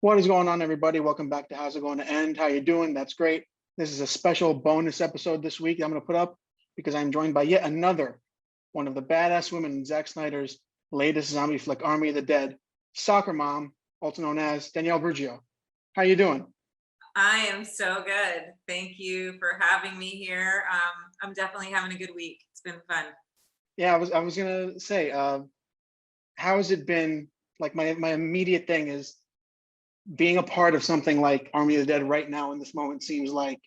What is going on, everybody? Welcome back to How's It Going to End? How you doing? That's great. This is a special bonus episode this week I'm going to put up because I'm joined by yet another one of the badass women in Zack Snyder's latest zombie flick, Army of the Dead, soccer mom, also known as Danielle Burgio. How you doing? I am so good. Thank you for having me here. I'm definitely having a good week. It's been fun. Yeah, I was gonna say, how has it been? Like my immediate thing is being a part of something like Army of the Dead right now in this moment seems like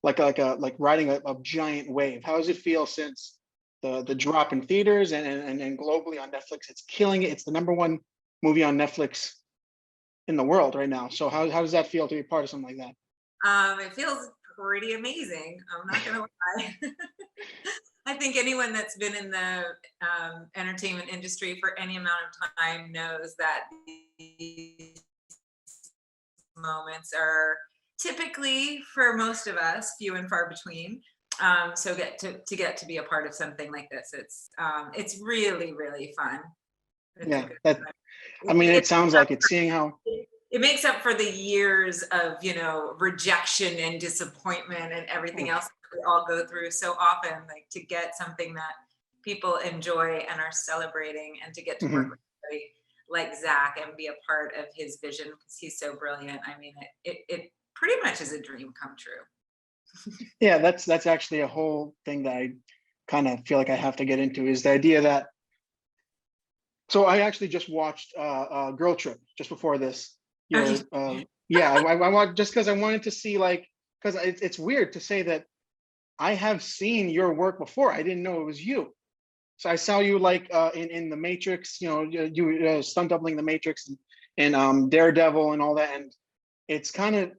riding a giant wave. How does it feel since the drop in theaters and globally on Netflix? It's killing it. It's the #1 movie on Netflix in the world right now. So how does that feel to be part of something like that? It feels pretty amazing. I'm not gonna lie. I think anyone that's been in the entertainment industry for any amount of time knows that these moments are typically, for most of us, few and far between. So get to be a part of something like this, it's really fun. It's a Yeah, good that time. I It, mean, it it, sounds like it. Seeing how, it makes up for the years of rejection and disappointment and everything else that we all go through so often, like to get something that people enjoy and are celebrating, and to get to work Mhm. with somebody like Zach and be a part of his vision because he's so brilliant. I mean, it pretty much is a dream come true. Yeah, that's actually a whole thing that I kind of feel like I have to get into is the idea that. So I actually just watched Girl Trip just before this. Oh, you, Your Yeah, I watched just because I wanted to see, like, because it's weird to say that I have seen your work before. I didn't know it was you. So I saw you like in the Matrix. You stunt doubling the Matrix and Daredevil and all that. And it's kind of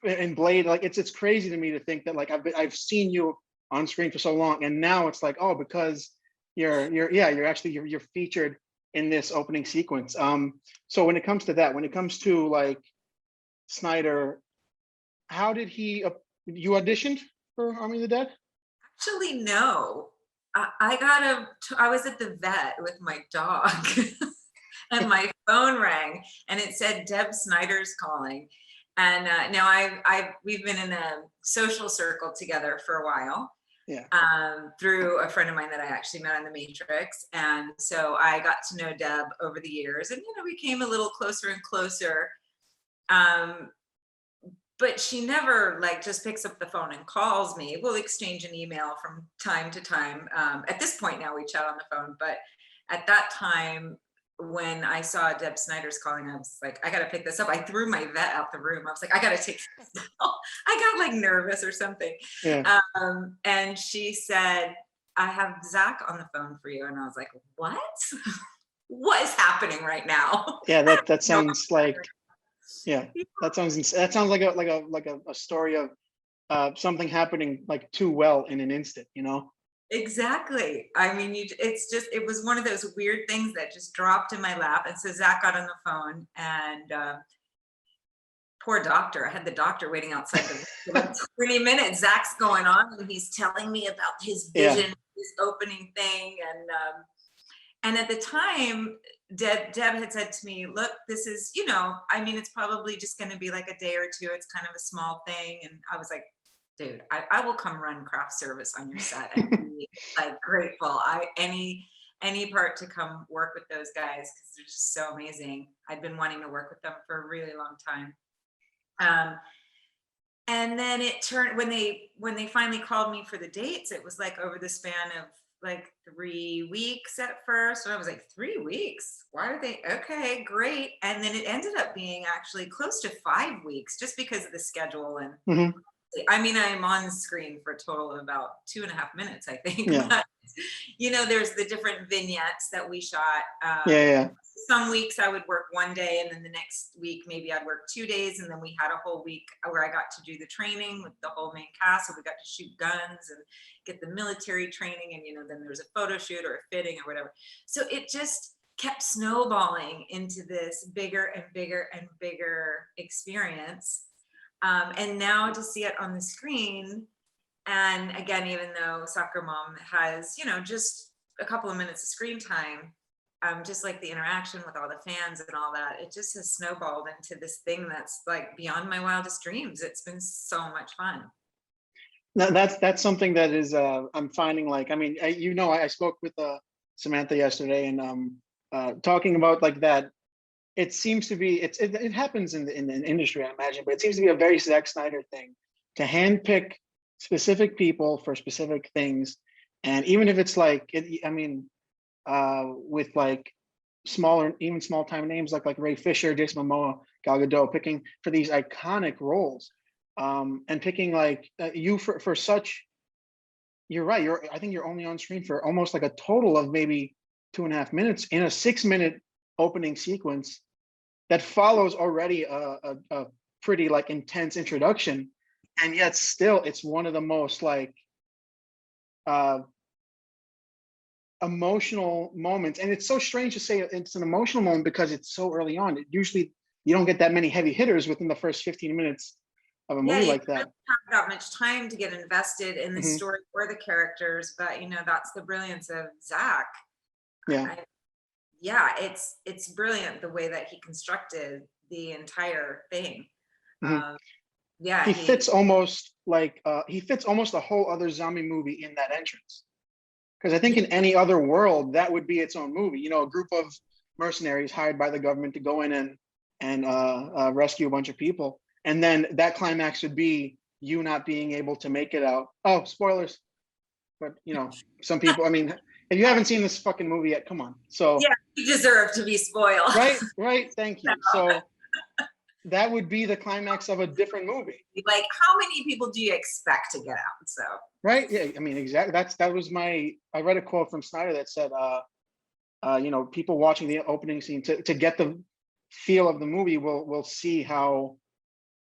in Blade. Like it's crazy to me to think that like I've seen you on screen for so long, and now it's like, oh, because you're actually you're featured in this opening sequence. So when it comes to that, when it comes to like Snyder, how did he? You auditioned for Army of the Dead? actually, no. I was at the vet with my dog and my phone rang and it said Deb Snyder's calling. And now we've been in a social circle together for a while, Yeah. through a friend of mine that I actually met on the Matrix. And so I got to know Deb over the years, and we came a little closer and closer. Um, but she never like just picks up the phone and calls me. We'll exchange an email from time to time. At this point now we chat on the phone, but at that time when I saw Deb Snyder's calling, I was like, I gotta pick this up. I threw my vet out the room. I was like, I gotta take this call. I got like nervous or something. Yeah. And she said, I have Zach on the phone for you. And I was like, what? What is happening right now? Yeah, that No, sounds like, yeah, that sounds like a story of something happening like too well in an instant, you know? exactly. I mean, it was one of those weird things that just dropped in my lap. And so Zach got on the phone, and poor doctor, I had the doctor waiting outside the room for like 20 minutes. Zach's going on and he's telling me about his Yeah. vision, his opening thing. And at the time, Deb had said to me, look, this is, I mean, it's probably just going to be like a day or two. It's kind of a small thing. And I was like, dude, I will come run craft service on your set and be like grateful. Any part to come work with those guys because they're just so amazing. I'd been wanting to work with them for a really long time. And then it turned when they finally called me for the dates, it was like over the span of like 3 weeks at first. And I was like, 3 weeks? Why are they okay, great. And then it ended up being actually close to 5 weeks just because of the schedule. And Hmm. I mean, I'm on screen for a total of about 2.5 minutes, I think. Yeah. But there's the different vignettes that we shot. Yeah. Yeah. Some weeks I would work one day, and then the next week maybe I'd work 2 days, and then we had a whole week where I got to do the training with the whole main cast. So we got to shoot guns and get the military training, and then there's a photo shoot or a fitting or whatever. So it just kept snowballing into this bigger and bigger and bigger experience. And now to see it on the screen, and again, even though Soccer Mom has, just a couple of minutes of screen time, just like the interaction with all the fans and all that, it just has snowballed into this thing that's like beyond my wildest dreams. It's been so much fun. No, that's something that is I'm finding, like, I mean, I spoke with Samantha yesterday, and talking about like that. It seems to be, it happens in the industry, I imagine, but it seems to be a very Zack Snyder thing to handpick specific people for specific things. And even if it's like, I mean, with like smaller, even small time names like Ray Fisher, Jason Momoa, Gal Gadot, picking for these iconic roles, and picking like you for such. You're right. I think you're only on screen for almost like a total of maybe 2.5 minutes in a 6-minute opening sequence that follows already a pretty like intense introduction, and yet still it's one of the most like emotional moments. And it's so strange to say it's an emotional moment because it's so early on. Usually you don't get that many heavy hitters within the first 15 minutes of a Yeah, movie you like don't that. have that much time to get invested in the Hmm. story or the characters, but that's the brilliance of Zach. Yeah. I, yeah, it's brilliant the way that he constructed the entire thing. Hmm. Um, yeah, He fits almost like he fits almost a whole other zombie movie in that entrance. Because I think yeah, in any other world, that would be its own movie. You know, a group of mercenaries hired by the government to go in and rescue a bunch of people, and then that climax would be you not being able to make it out. Oh, spoilers! But some people. I mean, if you haven't seen this fucking movie yet, come on. So yeah, you deserve to be spoiled. right. Thank you. So that would be the climax of a different movie. Like, how many people do you expect to get out? So Right? Yeah. I mean, exactly. That was my. I read a quote from Snyder that said, people watching the opening scene to get the feel of the movie will see how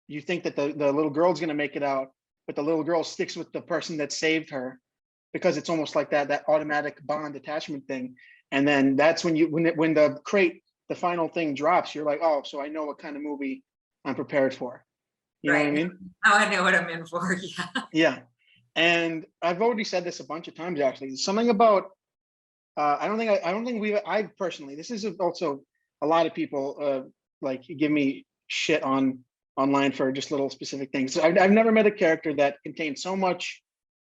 you think that the little girl's going to make it out, but the little girl sticks with the person that saved her because it's almost like that automatic bond attachment thing. And then that's when when the final thing drops, you're like, oh, so I know what kind of movie I'm prepared for. You know what I right mean? now, I know what I'm in for. Yeah. Yeah. And I've already said this a bunch of times, actually. Something about I don't think I personally, this is also a lot of people like give me shit online for just little specific things. So I've never met a character that contained so much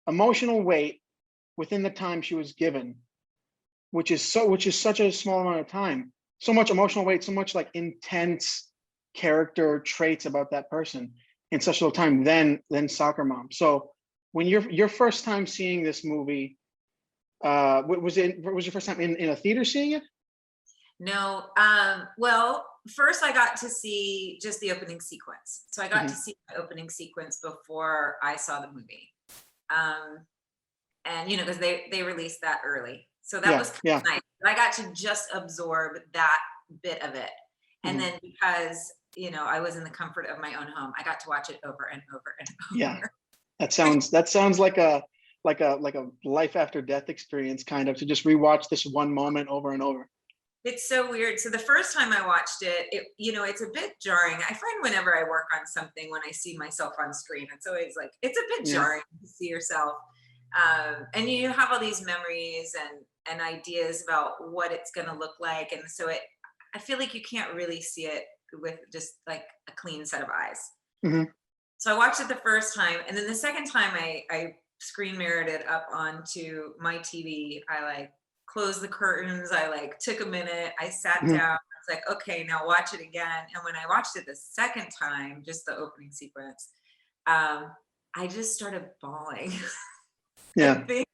emotional weight within the time she was given, which is such a small amount of time. So much emotional weight, so much like intense character traits about that person in such little time. Then Soccer Mom. So when your first time seeing this movie, was your first time in a theater seeing it? No, well, first I got to see just the opening sequence. So I got to Hmm. see the opening sequence before I saw the movie. Um, and because they released that early. So that Yeah, was kind yeah. of nice. But I got to just absorb that bit of it. And Hmm. then because, I was in the comfort of my own home, I got to watch it over and over and Yeah. over. That sounds like a life after death experience, kind of, to just rewatch this one moment over and over. It's so weird. So the first time I watched it's a bit jarring. I find whenever I work on something, when I see myself on screen, it's always like, it's a bit Yeah. jarring to see yourself. And you have all these memories and ideas about what it's going to look like. And so I feel like you can't really see it with just like a clean set of eyes. Hmm. So I watched it the first time. And then the second time I screen mirrored it up onto my TV. I like closed the curtains. I like took a minute. I sat Hmm. down. I was like, okay, now watch it again. And when I watched it the second time, just the opening sequence, I just started bawling. I Yeah. think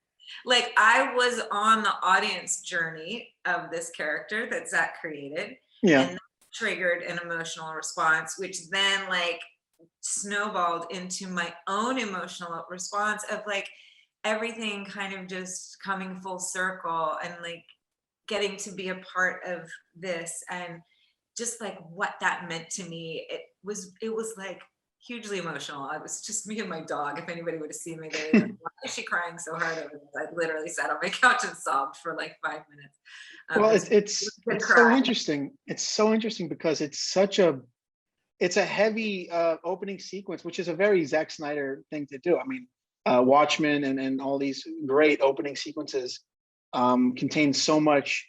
like I was on the audience journey of this character that Zach created, Yeah. and that triggered an emotional response, which then like snowballed into my own emotional response of like everything kind of just coming full circle and like getting to be a part of this and just like what that meant to me. It was like hugely emotional. I was just me and my dog. If anybody would have seen me, they were like, why is she crying so hard over this? I literally sat on my couch and sobbed for like 5 minutes. Well, It was a good it's so cry. interesting. It's so interesting because it's a heavy opening sequence, which is a very Zack Snyder thing to do. I mean, Watchmen and all these great opening sequences contain so much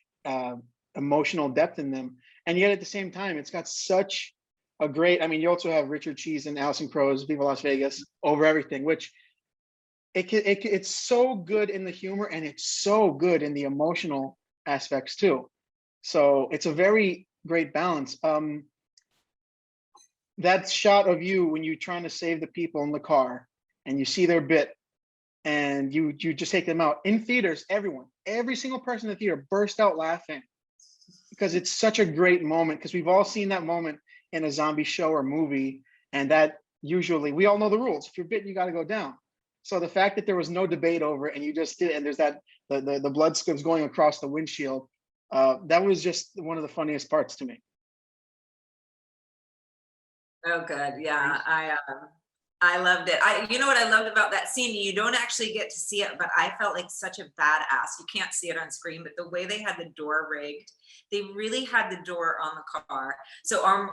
emotional depth in them, and yet at the same time, it's got such a great. I mean, you also have Richard Cheese and Alison Krauss, Viva Las Vegas, Over Everything, which it's so good in the humor and it's so good in the emotional aspects too. So it's a very great balance. That shot of you when you're trying to save the people in the car and you see their bit and you just take them out in theaters, every single person in the theater burst out laughing because it's such a great moment, because we've all seen that moment in a zombie show or movie, and that usually we all know the rules. If you're bitten, you got to go down. So the fact that there was no debate over it and you just did it, and there's that the blood squibs going across the windshield, that was just one of the funniest parts to me. Oh, good. Yeah, I loved it. You know what I loved about that scene? You don't actually get to see it, but I felt like such a badass. You can't see it on screen, but the way they had the door rigged, they really had the door on the car. So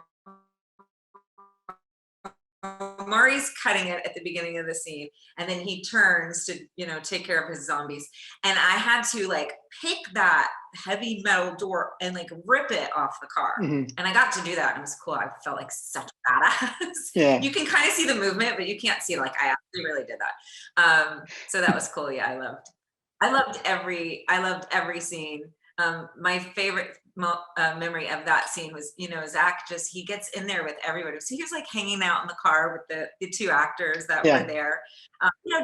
Mari's cutting it at the beginning of the scene, and then he turns to, take care of his zombies. And I had to like pick that heavy metal door and like rip it off the car. Mhm. And I got to do that. And it was cool. I felt like such a badass. Yeah. You can kind of see the movement, but you can't see like I actually really did that. So that was cool. Yeah, I loved every scene. My favorite memory of that scene was, Zack he gets in there with everybody. So he was like hanging out in the car with the two actors that were there,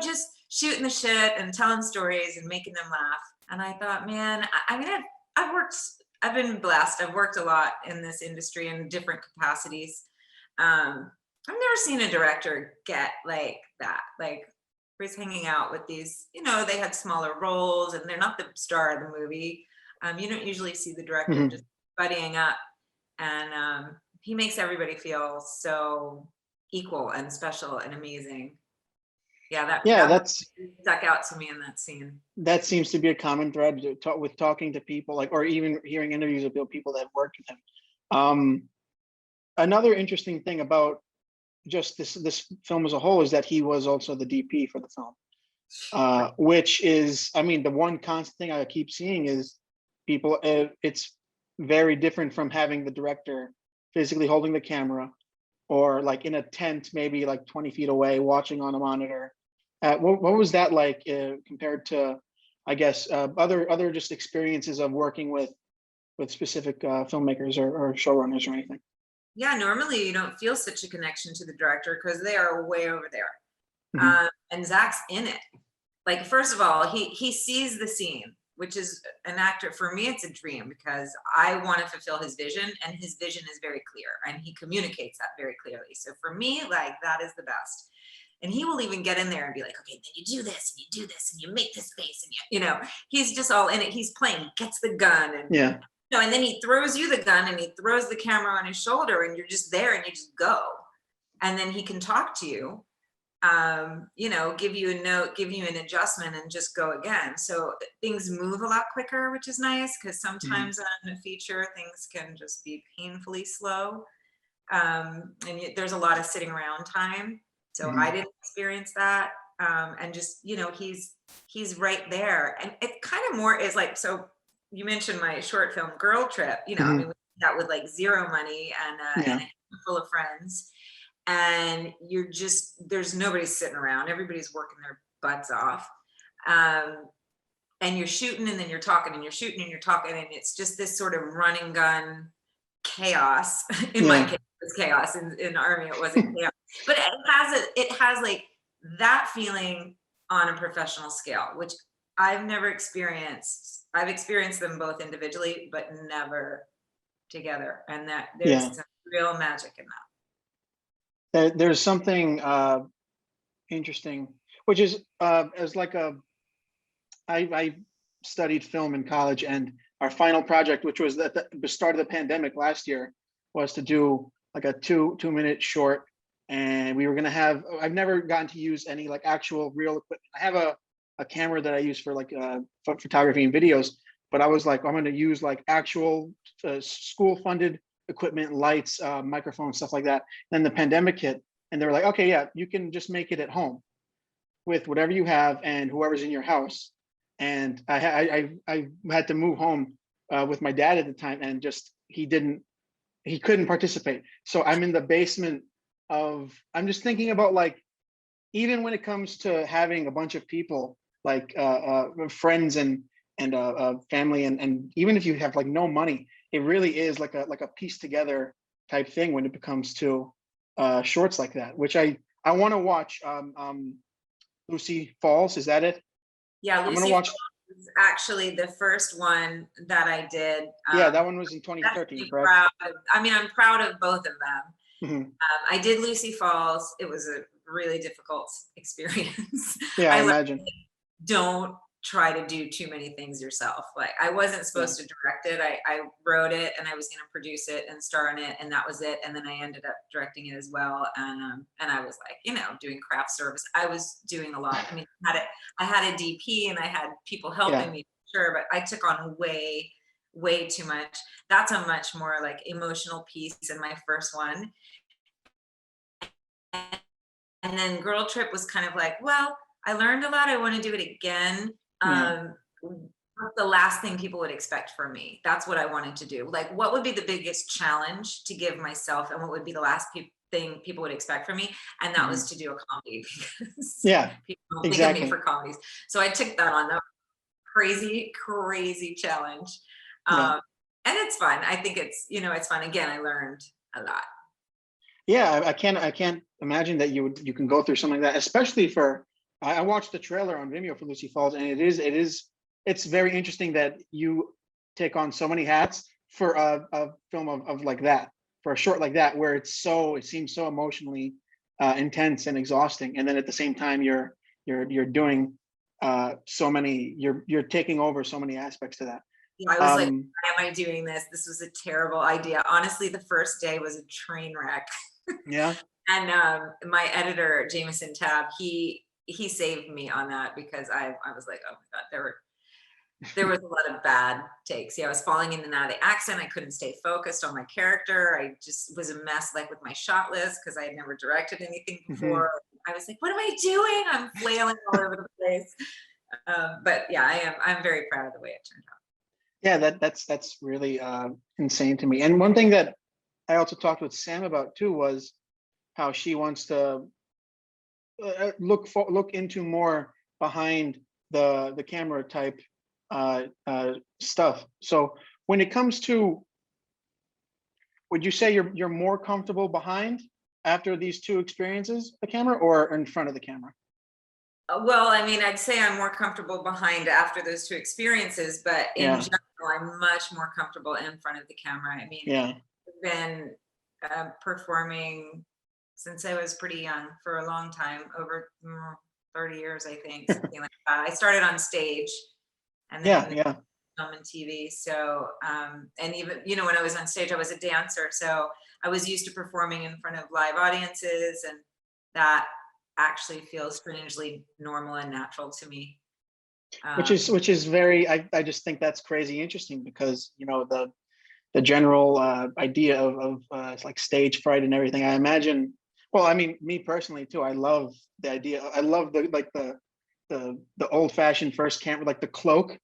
just shooting the shit and telling stories and making them laugh. And I thought, man, I've been blessed. I've worked a lot in this industry in different capacities. I've never seen a director get like that. Like, he's hanging out with these, they had smaller roles and they're not the star of the movie. You don't usually see the director just buddying up, and he makes everybody feel so equal and special and amazing. Yeah, that's stuck out to me in that scene. That seems to be a common thread with talking to people, like, or even hearing interviews of people that have worked with him. Another interesting thing about just this film as a whole is that he was also the DP for the film, which is, I mean, the one constant thing I keep seeing is people. It's very different from having the director physically holding the camera, or like in a tent, maybe like 20 feet away, watching on a monitor. What was that like compared to, I guess, other just experiences of working with specific filmmakers or showrunners or anything? Yeah, normally you don't feel such a connection to the director because they are way over there. And Zack's in it. Like, first of all, he sees the scene, which is an actor. For me, it's a dream because I want to fulfill his vision, and his vision is very clear and he communicates that very clearly. So for me, like, that is the best. And he will even get in there and be like, okay, then you do this and you do this and you make this face, and he's just all in it. He's playing, gets the gun, and and then he throws you the gun and he throws the camera on his shoulder, and you're just there and you just go. And then he can talk to you, give you a note, give you an adjustment, and just go again. So things move a lot quicker, which is nice, because sometimes on a feature, things can just be painfully slow. And there's a lot of sitting around time. So I didn't experience that. And just, he's right there. And it kind of more is like, so you mentioned my short film Girl Trip, I mean, we did that with like zero money and a handful of friends. And there's nobody sitting around. Everybody's working their butts off. And you're shooting, and then you're talking, and you're shooting, and you're talking. And it's just this sort of run and gun chaos. In my case, it was chaos. In Army, it wasn't chaos. But it has like that feeling on a professional scale, which I've never experienced. I've experienced them both individually, but never together. And that there's some real magic in that. There's something interesting, which is as like I studied film in college, and our final project, which was at the start of the pandemic last year, was to do like a 2-minute short. And we were going to have, I've never gotten to use any like actual real equipment. I have a camera that I use for like photography and videos, but I was like, I'm going to use like actual school funded equipment, lights, microphones, stuff like that. Then the pandemic hit, and they were like, okay, yeah, you can just make it at home with whatever you have and whoever's in your house. And I had to move home with my dad at the time, and just he couldn't participate. So I'm in the basement of, I'm just thinking about like, even when it comes to having a bunch of people, like friends and family, and even if you have like no money, it really is like a piece together type thing when it comes to shorts like that, which I want to watch. Lucy Falls, is that it? Yeah, I'm gonna Lucy watch. Falls was actually the first one that I did. Yeah, that one was in 2013, Definitely correct? proud of, I mean, I'm proud of both of them. Hmm. I did Lucy Falls. It was a really difficult experience. Yeah, I I learned, imagine. don't try to do too many things yourself. Like I wasn't Yeah, supposed to direct it. I wrote it and I was going to produce it and star in it, and that was it. And then I ended up directing it as well. And I was like, doing craft service. I was doing a lot. I mean, I had a DP and I had people helping yeah, me, sure, but I took on way too much. That's a much more like emotional piece in my first one. And then Girl Trip was kind of like, well, I learned a lot. I want to do it again. yeah. What's the last thing people would expect from me? That's what I wanted to do. Like, what would be the biggest challenge to give myself, and what would be the last thing people would expect from me? And that was Mhm. to do a comedy because Yeah, people don't think of me for exactly. comedies. So I took that on. That was a crazy challenge. Yeah, And it's fun. I think it's fun. Again, I learned a lot. yeah. I can't imagine that you can go through something like that, especially for. I watched the trailer on Vimeo for Lucy Falls, and it's very interesting that you take on so many hats for a film of like that, for a short like that, where it seems so emotionally intense and exhausting, and then at the same time you're doing so many, you're taking over so many aspects to that. I was like, Um, why am I doing this? This was a terrible idea. Honestly, the first day was a train wreck. yeah, And my editor, Jameson Tab, he saved me on that because I was like, oh my God, there was a lot of bad takes. Yeah, I was falling in and out of the accent. I couldn't stay focused on my character. I just was a mess, like with my shot list, because I had never directed anything mhm. before. I was like, what am I doing? I'm flailing all over the place. But yeah, I'm very proud of the way it turned out. Yeah, that's really insane to me. And one thing that I also talked with Sam about too was how she wants to look into more behind the camera type stuff. So when it comes to, would you say you're more comfortable behind after these two experiences, the camera, or in front of the camera? Well, I mean, I'd say I'm more comfortable behind after those two experiences, but in Yeah, general, I'm much more comfortable in front of the camera. I mean, yeah, I've been performing since I was pretty young for a long time, over 30 years, I think, something like that. I started on stage and then yeah, moved yeah. to film and TV. So, and even, when I was on stage, I was a dancer. So I was used to performing in front of live audiences, and that actually feels strangely normal and natural to me. Which is very, I just think that's crazy interesting, because the general idea of it's like stage fright and everything. I imagine. Well, I mean, me personally too. I love the idea. I love the old fashioned first camera, like the cloak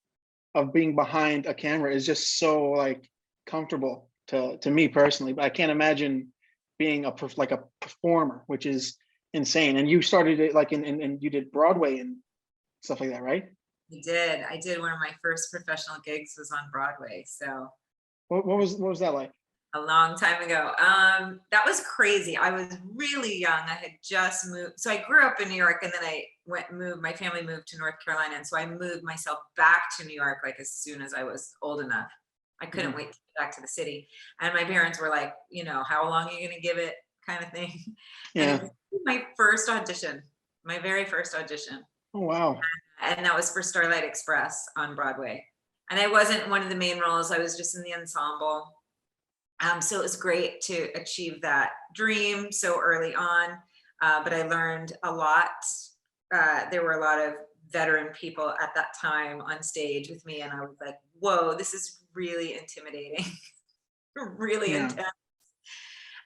of being behind a camera is just so like comfortable to me personally. But I can't imagine being like a performer, which is insane. And you started it like in you did Broadway and stuff like that, right? I did one of my first professional gigs was on Broadway. So What was that like? a long time ago. That was crazy. I was really young. I had just moved. So I grew up in New York, and then my family moved to North Carolina. And so I moved myself back to New York like as soon as I was old enough. I couldn't Mhm. wait to get back to the city. And my parents were like, how long are you going to give it, kind of thing. And it Yeah. was my first audition, my very first audition. Oh wow. And that was for Starlight Express on Broadway. And I wasn't one of the main roles. I was just in the ensemble. So it was great to achieve that dream so early on, but I learned a lot. There were a lot of veteran people at that time on stage with me, and I was like, whoa, this is really intimidating, really Yeah. intense.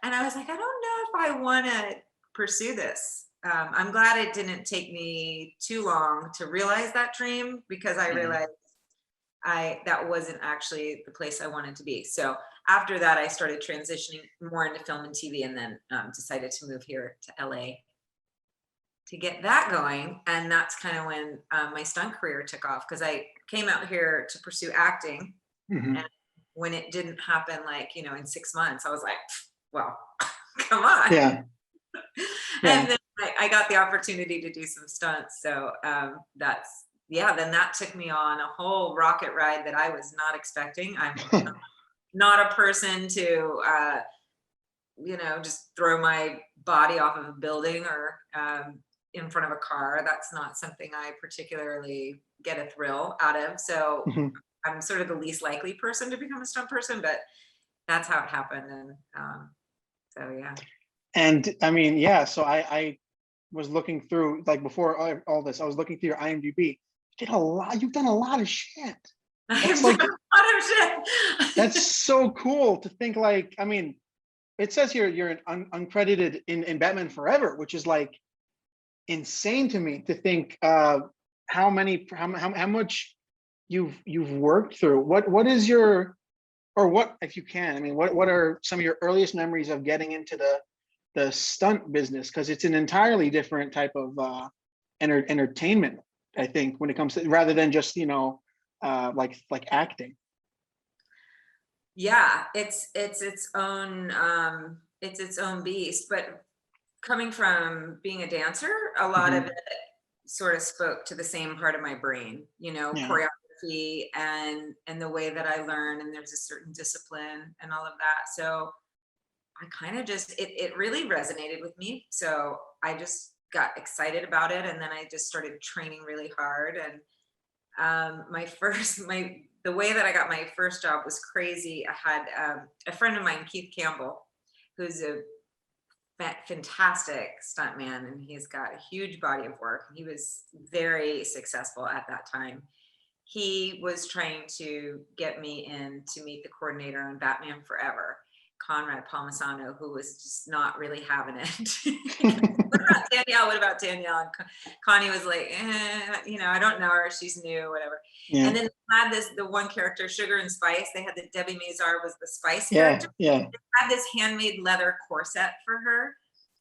And I was like, I don't know if I want to pursue this. I'm glad it didn't take me too long to realize that dream, because I Yeah. realized that wasn't actually the place I wanted to be. So after that, I started transitioning more into film and TV, and then decided to move here to LA to get that going. And that's kind of when my stunt career took off, because I came out here to pursue acting. Mhm. And when it didn't happen, like, in 6 months, I was like, well, come on. Yeah, yeah. And then I got the opportunity to do some stunts. So then that took me on a whole rocket ride that I was not expecting. I'm not a person to, just throw my body off of a building or in front of a car. That's not something I particularly get a thrill out of. So Mhm. I'm sort of the least likely person to become a stunt person, but that's how it happened. And so, yeah. And I mean, yeah, so I was looking through, like, before all this, I was looking through your IMDb. You've done a lot of shit. That's I've done like, a lot of shit. that's so cool to think, like, I mean, it says here you're an uncredited in Batman Forever, which is like insane to me to think how much you've worked through. What is your, or what, if you can, I mean, what are some of your earliest memories of getting into the stunt business? Because it's an entirely different type of entertainment, I think, when it comes to, rather than just like acting. Yeah, it's its own beast. But coming from being a dancer, a lot of Mhm. it sort of spoke to the same part of my brain, Yeah. choreography and the way that I learn, and there's a certain discipline and all of that. So I kind of just, it really resonated with me. So I just got excited about it, and then I just started training really hard. And the way that I got my first job was crazy. I had a friend of mine, Keith Campbell, who's a fantastic stuntman, and he's got a huge body of work. He was very successful at that time. He was trying to get me in to meet the coordinator on Batman Forever, Conrad Palmisano, who was just not really having it. What about Danielle? What about Danielle? And Connie was like, I don't know her. She's new, whatever. Yeah. And then they had the one character, Sugar and Spice. They had Debbie Mazar was the Spice Yeah. character. Yeah. They had this handmade leather corset for her.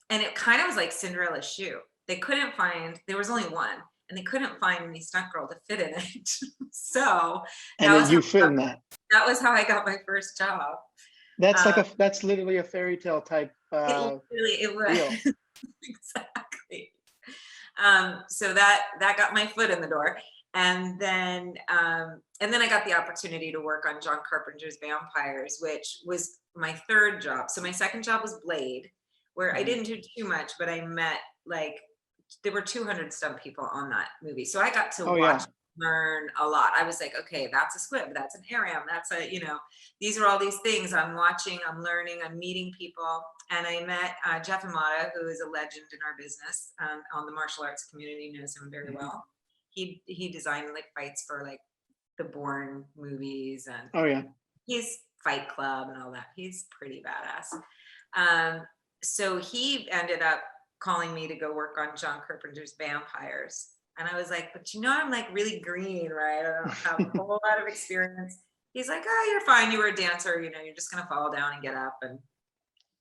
And it kind of was like Cinderella's shoe. There was only one, and they couldn't find any stunt girl to fit in it. So And then you fit in that. that was how I got my first job. That's literally a fairy tale type It was. deal. Exactly. So that got my foot in the door. And then I got the opportunity to work on John Carpenter's Vampires, which was my third job. So my second job was Blade, where I didn't do too much, but I met, like, there were 200 stunt people on that movie. So I got to Oh yeah. learn a lot. I was like, okay, that's a squib, that's an aram, that's these are all these things I'm watching, I'm learning, I'm meeting people. And I met Jeff Amata, who is a legend in our business, on the martial arts community, knows him very well. He designed like fights for like the Bourne movies, and Oh yeah. he's Fight Club and all that. He's pretty badass. So he ended up calling me to go work on John Carpenter's Vampires. And I was like, but I'm like really green, right? I don't have a whole lot of experience. He's like, oh, you're fine. You were a dancer, you're just gonna fall down and get up. And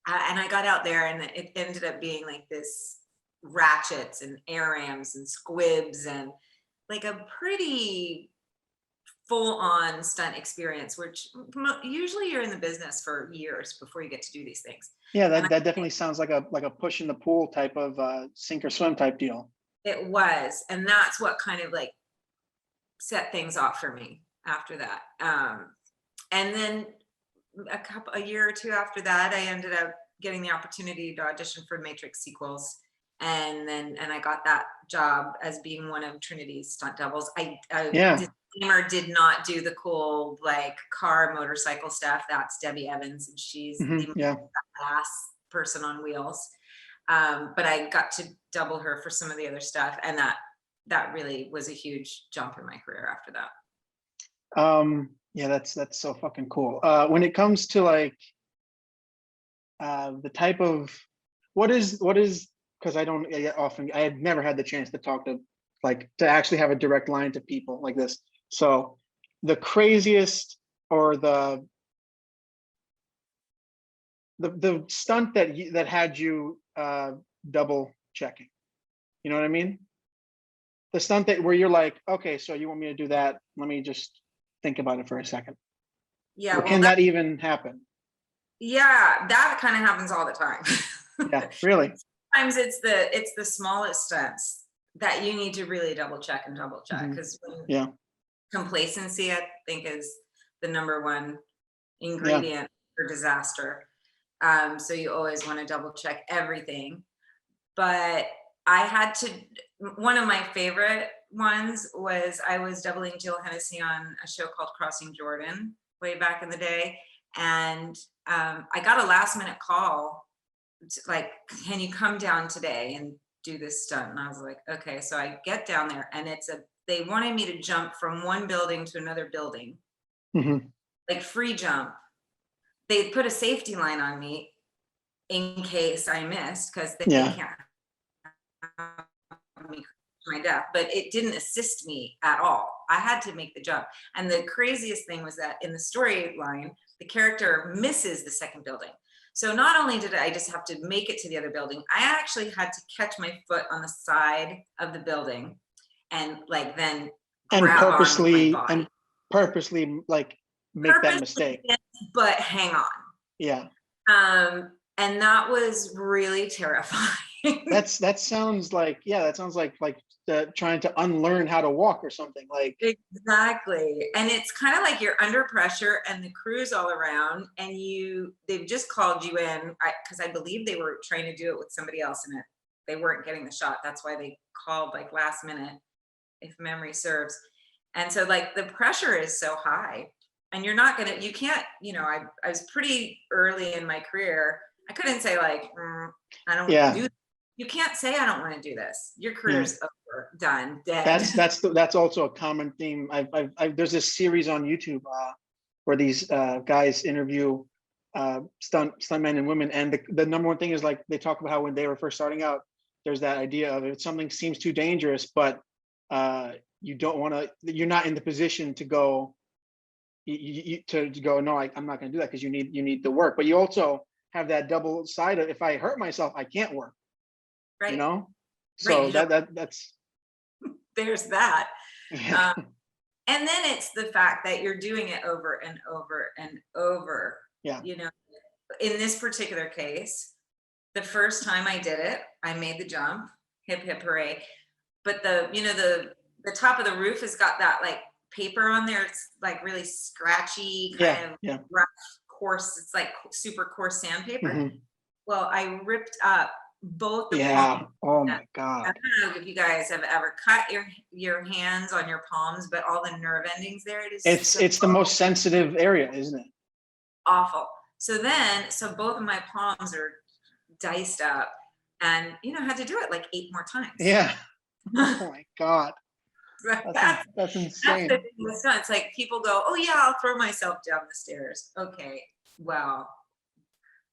I got out there, and it ended up being like this ratchets and arams and squibs, and like a pretty full-on stunt experience, which usually you're in the business for years before you get to do these things. Yeah, And that definitely sounds like a push in the pool type of sink or swim type deal. it was, and that's what kind of like set things off for me after that. And then a year or two after that, I ended up getting the opportunity to audition for Matrix sequels. And I got that job as being one of Trinity's stunt doubles. Yeah. Disclaimer, did not do the cool like car motorcycle stuff. That's Debbie Evans, and she's the Yeah. badass person on wheels. But I got to double her for some of the other stuff, and that really was a huge jump in my career after that. Yeah, that's so fucking cool. When it comes to like the type of what is because I had never had the chance to talk to, like, to actually have a direct line to people like this. So the craziest or the stunt that had you double checking? You know what I mean? The stunt that where you're like, okay, so you want me to do that? Let me just think about it for a second. Yeah, Or well, can that even happen? yeah, that kind of happens all the time. Yeah, really. Sometimes it's the smallest stunts that you need to really double check Mhm. because Yeah, complacency, I think, is the number one yeah. ingredient for disaster. So you always want to double check everything. But I had to, one of my favorite ones was I was doubling Jill Hennessy on a show called Crossing Jordan way back in the day. And I got a last minute call, like, can you come down today and do this stunt? And I was like, okay. So I get down there and they wanted me to jump from one building to another building, Mhm. like free jump. They put a safety line on me in case I missed because they Yeah. can't have me to my death, but it didn't assist me at all. I had to make the jump. And the craziest thing was that in the storyline, the character misses the second building. So not only did I just have to make it to the other building, I actually had to catch my foot on the side of the building and like then And grab on with my body. purposely like make that Purposely, mistake. but hang on. Yeah. And that was really terrifying. That sounds like, yeah, that sounds like trying to unlearn how to walk or something. Like, Exactly. And it's kind of like you're under pressure and the crew's all around and they've just called you in because I believe they were trying to do it with somebody else and they weren't getting the shot. That's why they called like last minute, if memory serves. And so like the pressure is so high and you can't, I was pretty early in my career. I couldn't say like, I don't yeah, do, you can't say, I don't want to do this. Your yeah. career's over, done, dead. That's also a common theme. There's this series on YouTube where these guys interview stuntmen and women, and the number one thing is like they talk about how when they were first starting out, there's that idea of if something seems too dangerous, but you don't want to, you're not in the position to go, to go, no, I'm not going to do that because you need the work, but you also have that double side of if I hurt myself, I can't work, you Right. know. Right. So that's There's that. yeah, And then it's the fact that you're doing it over and over and over. yeah. In this particular case, the first time I did it, I made the jump, hip hip hooray. But the top of the roof has got that like paper on there. It's like really scratchy, kind Yeah, of yeah. rough, coarse. It's like super coarse sandpaper. Mhm. Well, I ripped up both the Yeah. palms. Oh my I God. don't know if you guys have ever cut your hands on your palms, but all the nerve endings there, it is so It's the most sensitive area, isn't it? awful. So both of my palms are diced up, and I had to do it like 8 more times. Yeah. Oh my God. That's That's the insane. thing with stunts. Like people go, "Oh yeah, I'll throw myself down the stairs." Okay, well,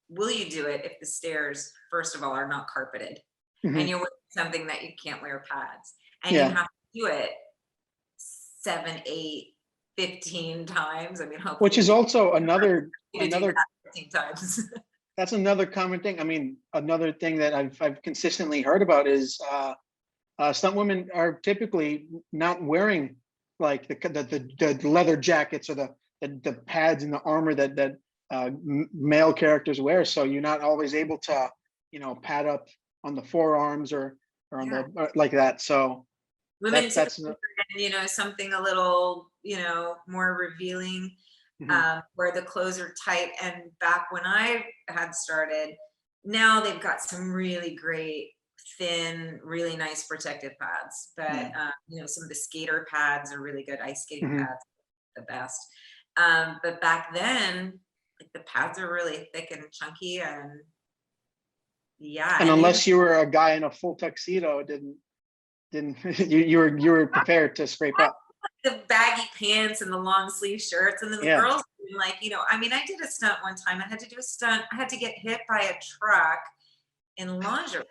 will you do it if the stairs, first of all, are not carpeted, and Mhm. you're wearing something that you can't wear pads, and you Yeah. have to do it 7, 8, 15 times? I mean, Which is hopefully also you to do another that 15 times. that's another common thing. I mean, another thing that I've consistently heard about is stunt women are typically not wearing like the leather jackets or the pads and the armor that male characters wear. So you're not always able to, pad up on the forearms or on Yeah. the like that. So Women that's typically wear, something a little, more revealing, mhm, where the clothes are tight. And back when I had started, now they've got some really great, thin, really nice protective pads. But, yeah. some of the skater pads are really good. Ice skating Mhm. pads, the best. But back then, like the pads are really thick and chunky, and yeah, And and you unless you were a guy in a full tuxedo, it didn't you were prepared to scrape up. the baggy pants and the long sleeve shirts, and then the Yeah. girls like, I mean, I did a stunt one time. I had to do a stunt. I had to get hit by a truck in lingerie.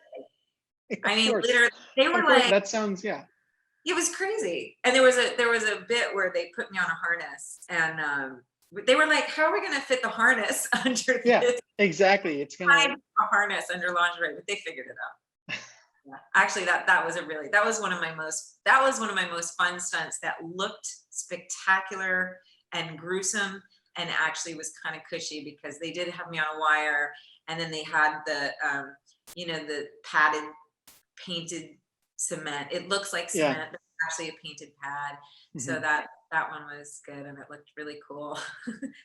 I Of mean, course. literally, they were Of course. like, That sounds, yeah. It was crazy. And there was a bit where they put me on a harness, and they were like, how are we going to fit the harness under Yeah, this? exactly. It's Hide gonna. a harness under lingerie, but they figured it out. Yeah. Actually, that was one of my most fun stunts that looked spectacular and gruesome, and actually was kind of cushy because they did have me on a wire, and then they had the padded painted cement. It looks like Yeah. cement, but it's actually a painted pad. So Mhm. that one was good, and it looked really cool.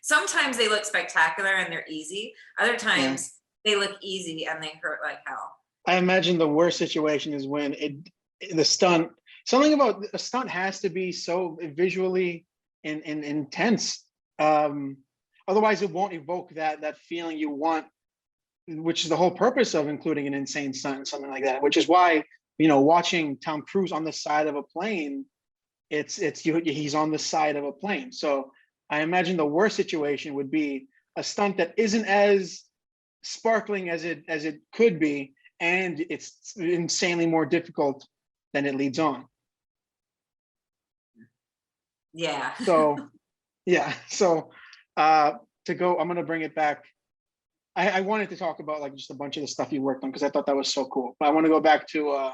Sometimes they look spectacular and they're easy. Other Yeah. times they look easy and they hurt like hell. I imagine the worst situation is when the stunt, something about a stunt has to be so visually and intense. Um, Otherwise, it won't evoke that feeling you want, which is the whole purpose of including an insane stunt and something like that. Which is why, watching Tom Cruise on the side of a plane, he's on the side of a plane. So I imagine the worst situation would be a stunt that isn't as sparkling as it could be, and it's insanely more difficult than it leads on. Yeah. So yeah, so uh to go, I'm gonna bring it back. I wanted to talk about like just a bunch of the stuff you worked on because I thought that was so cool. But I want to go back to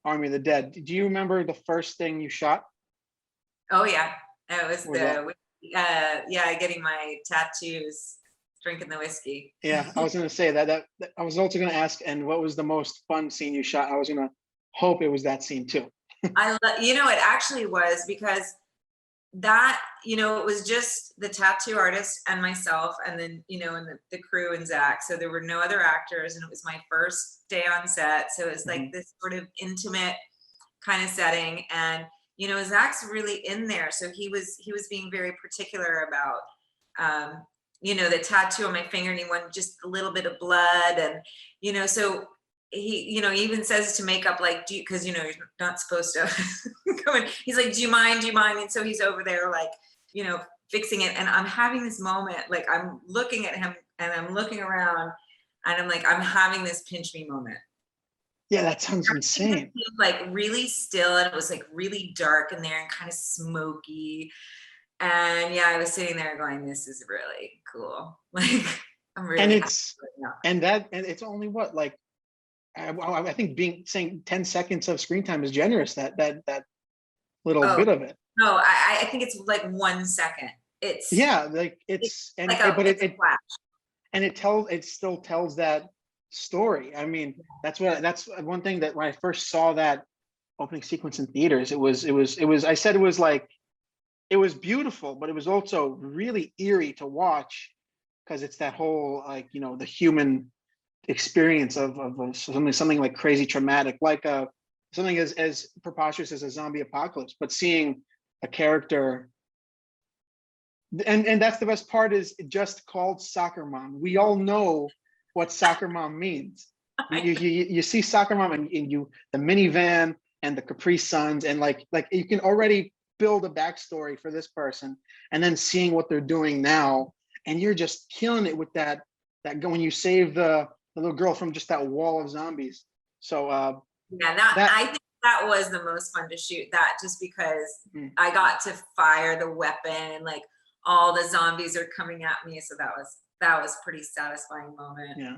Army of the Dead. Do you remember the first thing you shot? Oh yeah. It was What was that? yeah, getting my tattoos, drinking the whiskey. Yeah, I was gonna say that I was also gonna ask, and what was the most fun scene you shot? I was gonna hope it was that scene too. It actually was, because it was just the tattoo artist and myself, and then, and the crew and Zach. So there were no other actors, and it was my first day on set. So it was like Mhm. this sort of intimate kind of setting. And, Zach's really in there. So he was being very particular about, the tattoo on my finger, and he wanted just a little bit of blood. And, so he even says to makeup, like, because you're not supposed to go in. He's like, do you mind? Do you mind? And so he's over there, like, fixing it. And I'm having this moment, like, I'm looking at him and I'm looking around, and I'm like, I'm having this pinch me moment. Yeah, that sounds insane. Like really still, and it was like really dark in there and kind of smoky. And yeah, I was sitting there going, this is really cool. Like, I'm And really happy it's right now. and it's only what, like, I think being saying 10 seconds of screen time is generous. That little Oh bit of it. no, I think it's like 1 second. Yeah, like It's it's and like it, but it's a flash. it still tells that story. I mean, that's one thing that when I first saw that opening sequence in theaters, it was I said it was like, it was beautiful, but it was also really eerie to watch because it's that whole, like, the human experience of something like crazy traumatic, like something as preposterous as a zombie apocalypse, but seeing a character, and that's the best part, is it just called Soccer Mom. We all know what Soccer Mom means. You see Soccer Mom, and you, the minivan and the Capri Suns, and like you can already build a backstory for this person, and then seeing what they're doing now, and you're just killing it with that when you save the little girl from just that wall of zombies. So Yeah, that I think that was the most fun to shoot, that just because mm. I got to fire the weapon, and like all the zombies are coming at me. So that was pretty satisfying moment. Yeah.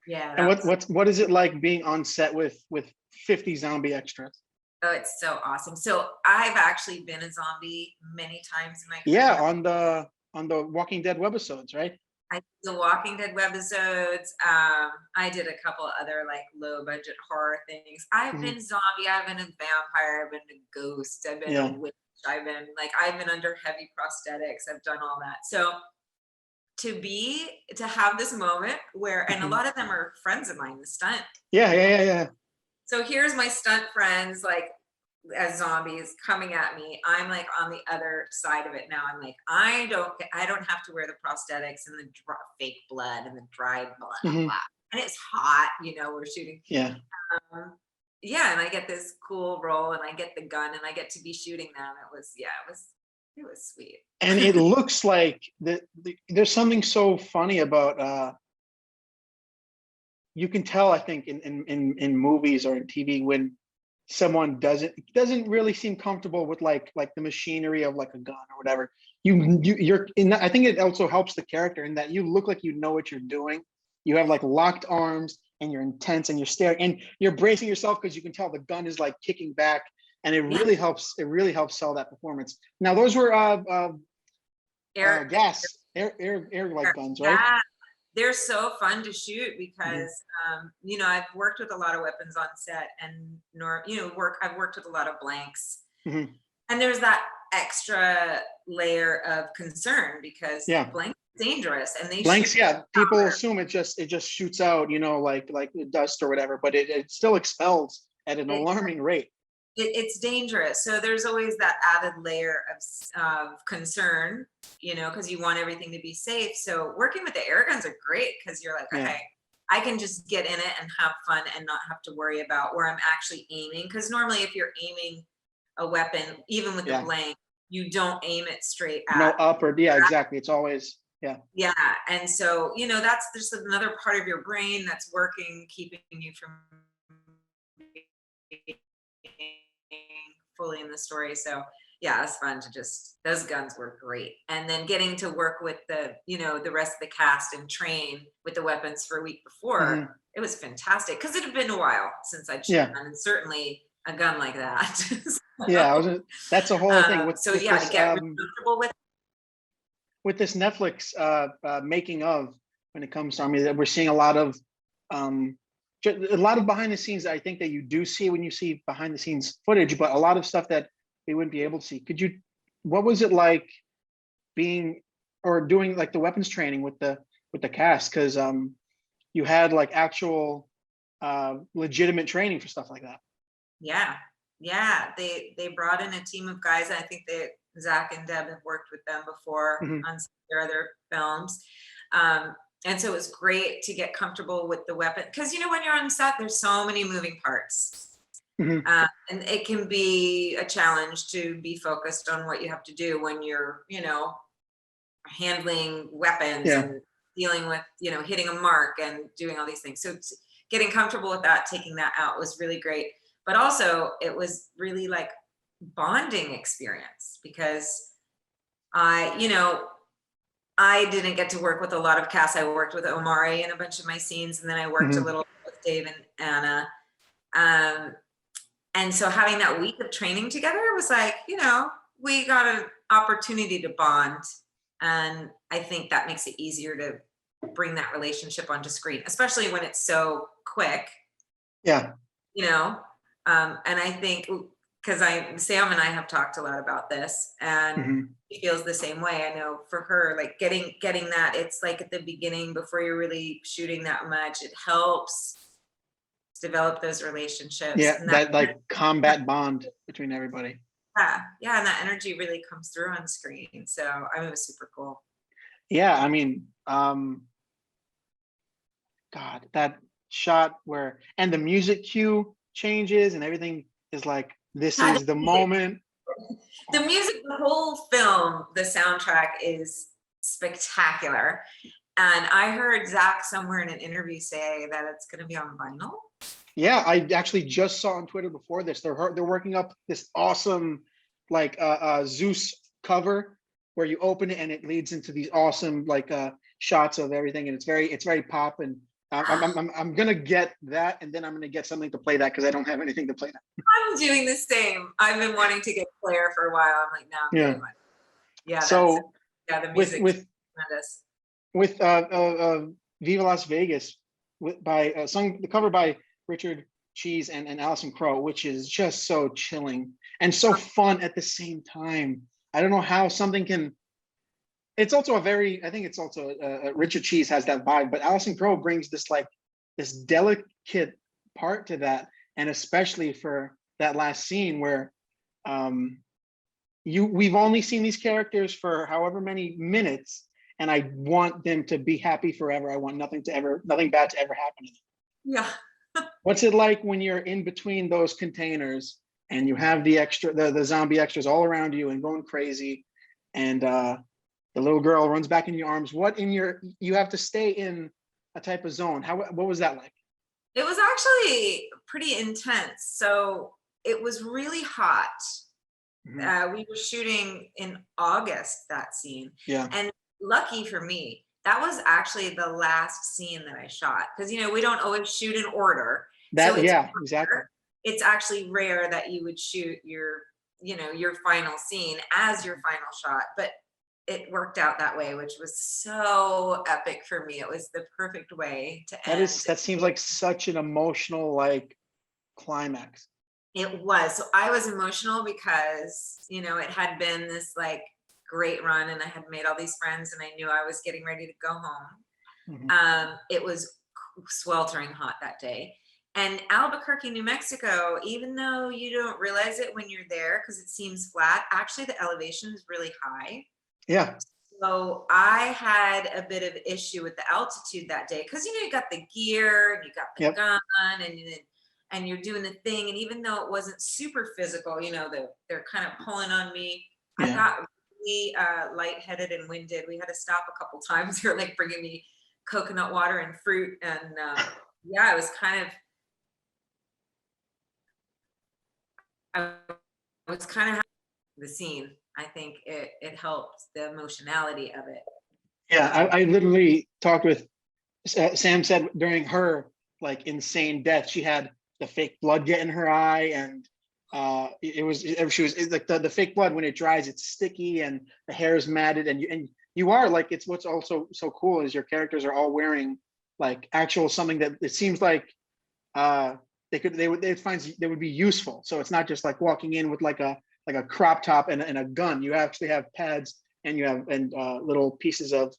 Yeah, And that was what is it like being on set with 50 zombie extras? oh, it's so awesome. So I've actually been a zombie many times in my Yeah, career. on the Walking Dead webisodes, right? I did the Walking Dead webisodes. I did a couple other like low budget horror things. I've Mhm. been zombie, I've been a vampire, I've been a ghost, I've been a Yeah. witch, I've been under heavy prosthetics, I've done all that. So to have this moment where, and a Mhm. lot of them are friends of mine, the stunt. Yeah, yeah, yeah, yeah. So here's my stunt friends, like, as zombies coming at me. I'm like on the other side of it now. I'm like, I don't have to wear the prosthetics and the fake blood and the dried blood. Mhm. Blah. And it's hot, we're shooting. Yeah. Um, yeah, and I get this cool role, and I get the gun, and I get to be shooting them. It was sweet. And it looks like there's something so funny about you can tell, I think, in movies or in TV, when someone doesn't really seem comfortable with like the machinery of like a gun or whatever. You're in that, I think it also helps the character in that you look like you know what you're doing. You have like locked arms and you're intense and you're staring and you're bracing yourself because you can tell the gun is like kicking back, and it Yeah. really helps sell that performance. Now those were Air, air like guns, right? yeah, they're so fun to shoot Mhm. because you know, I've worked with a lot of weapons on set, and I've worked with a lot of blanks, Mhm. and there's that extra layer of concern because Yeah. blanks are dangerous and they shoot Blanks, yeah. People powder. assume it just shoots out, like dust or whatever, but it still expels at an It, alarming rate. it's dangerous. So there's always that added layer of concern, you know, because you want everything to be safe. So working with the air guns are great because you're like, Yeah. okay, I can just get in it and have fun and not have to worry about where I'm actually aiming. Because normally, if you're aiming a weapon, even with the Yeah. blank, you don't aim it straight No at. upward. Yeah, exactly. It's always, yeah. Yeah, and so that's just another part of your brain that's working, keeping you from fully in the story. So yeah, it's fun to just, those guns were great. And then getting to work with the rest of the cast and train with the weapons for a week before, Hmm. it was fantastic because it had been a while since I'd shot Yeah. one, and certainly a gun like that. Yeah. That's a whole other thing So yeah, to get really comfortable with this Netflix making of, when it comes to, I mean, that we're seeing a lot of um, a lot of behind the scenes. I think that you do see when you see behind the scenes footage, but a lot of stuff that they wouldn't be able to see. What was it like being or doing like the weapons training with the cast? Because you had like actual legitimate training for stuff like that. Yeah, yeah. They brought in a team of guys. I think that Zach and Deb have worked with them before Hmm. on some of their other films. Um, and so it's great to get comfortable with the weapon because when you're on set, there's so many moving parts. Hmm. And it can be a challenge to be focused on what you have to do when you're, handling weapons Yeah. and dealing with, hitting a mark and doing all these things. So getting comfortable with that, taking that out was really great. But also it was really like bonding experience because I didn't get to work with a lot of cast. I worked with Omari in a bunch of my scenes, and then I worked a Hmm. little with Dave and Anna. Um, and so having that week of training together was like, we got an opportunity to bond. And I think that makes it easier to bring that relationship onto screen, especially when it's so quick, Yeah. you know? And I think because Sam and I have talked a lot about this, and Hmm. she feels the same way. I know for her, like getting that, it's like at the beginning before you're really shooting that much, it helps develop those relationships, Yeah. and that That like combat bond between everybody. yeah, and that energy really comes through on screen. So I mean, it was super cool. Yeah. I mean, God, that shot where and the music cue changes and everything is like, this God, is the moment. the music, the whole film, the soundtrack is spectacular. And I heard Zach somewhere in an interview say that it's going to be on vinyl. Yeah, I actually just saw on Twitter before this. They're working up this awesome like Zeus cover where you open it and it leads into these awesome like shots of everything, and it's very pop, and I'm gonna get that, and then I'm gonna get something to play that because I don't have anything to play that. I'm doing the same. I've been wanting to get Claire for a while. I'm like, now I'm Yeah. getting one. Yeah, So the with music's with tremendous. with Viva Las Vegas by sung the cover by Richard Cheese and Alison Crow, which is just so chilling and so fun at the same time. I don't know how something can. It's also I think it's also Richard Cheese has that vibe, but Alison Crow brings this like this delicate part to that, and especially for that last scene where um, we've only seen these characters for however many minutes, and I want them to be happy forever. I want nothing bad to ever happen to them. Yeah. What's it like when you're in between those containers and you have the zombie extras all around you and going crazy, and the little girl runs back in your arms? You have to stay in a type of zone. What was that like? It was actually pretty intense. So it was really hot. Mhm. We were shooting in August, that scene. Yeah. And lucky for me, that was actually the last scene that I shot. Because, we don't always shoot in order. So Yeah, exactly. it's actually rare that you would shoot your final scene as your final shot. But it worked out that way, which was so epic for me. It was the perfect way to end. That seems like such an emotional like climax. It was. So I was emotional because, it had been this like great run and I had made all these friends and I knew I was getting ready to go home. Mhm. It was sweltering hot that day. And Albuquerque, New Mexico, even though you don't realize it when you're there because it seems flat, actually the elevation is really high. Yeah. So I had a bit of issue with the altitude that day because you got the gear and you got the Yep. gun and you're doing the thing. And even though it wasn't super physical, they're kind of pulling on me. I Yeah. got really lightheaded and winded. We had to stop a couple times. They were like bringing me coconut water and fruit. And yeah, it was I was kind of the scene. I think it helped the emotionality of it. Yeah. I literally talked with Sam said during her like insane death, she had the fake blood get in her eye, and she was it's like the fake blood when it dries, it's sticky and the hair is matted, and you are like it's what's also so cool is your characters are all wearing like actual something that it seems like they find they would be useful. So it's not just like walking in with like a crop top and a gun. You actually have pads and you have and little pieces of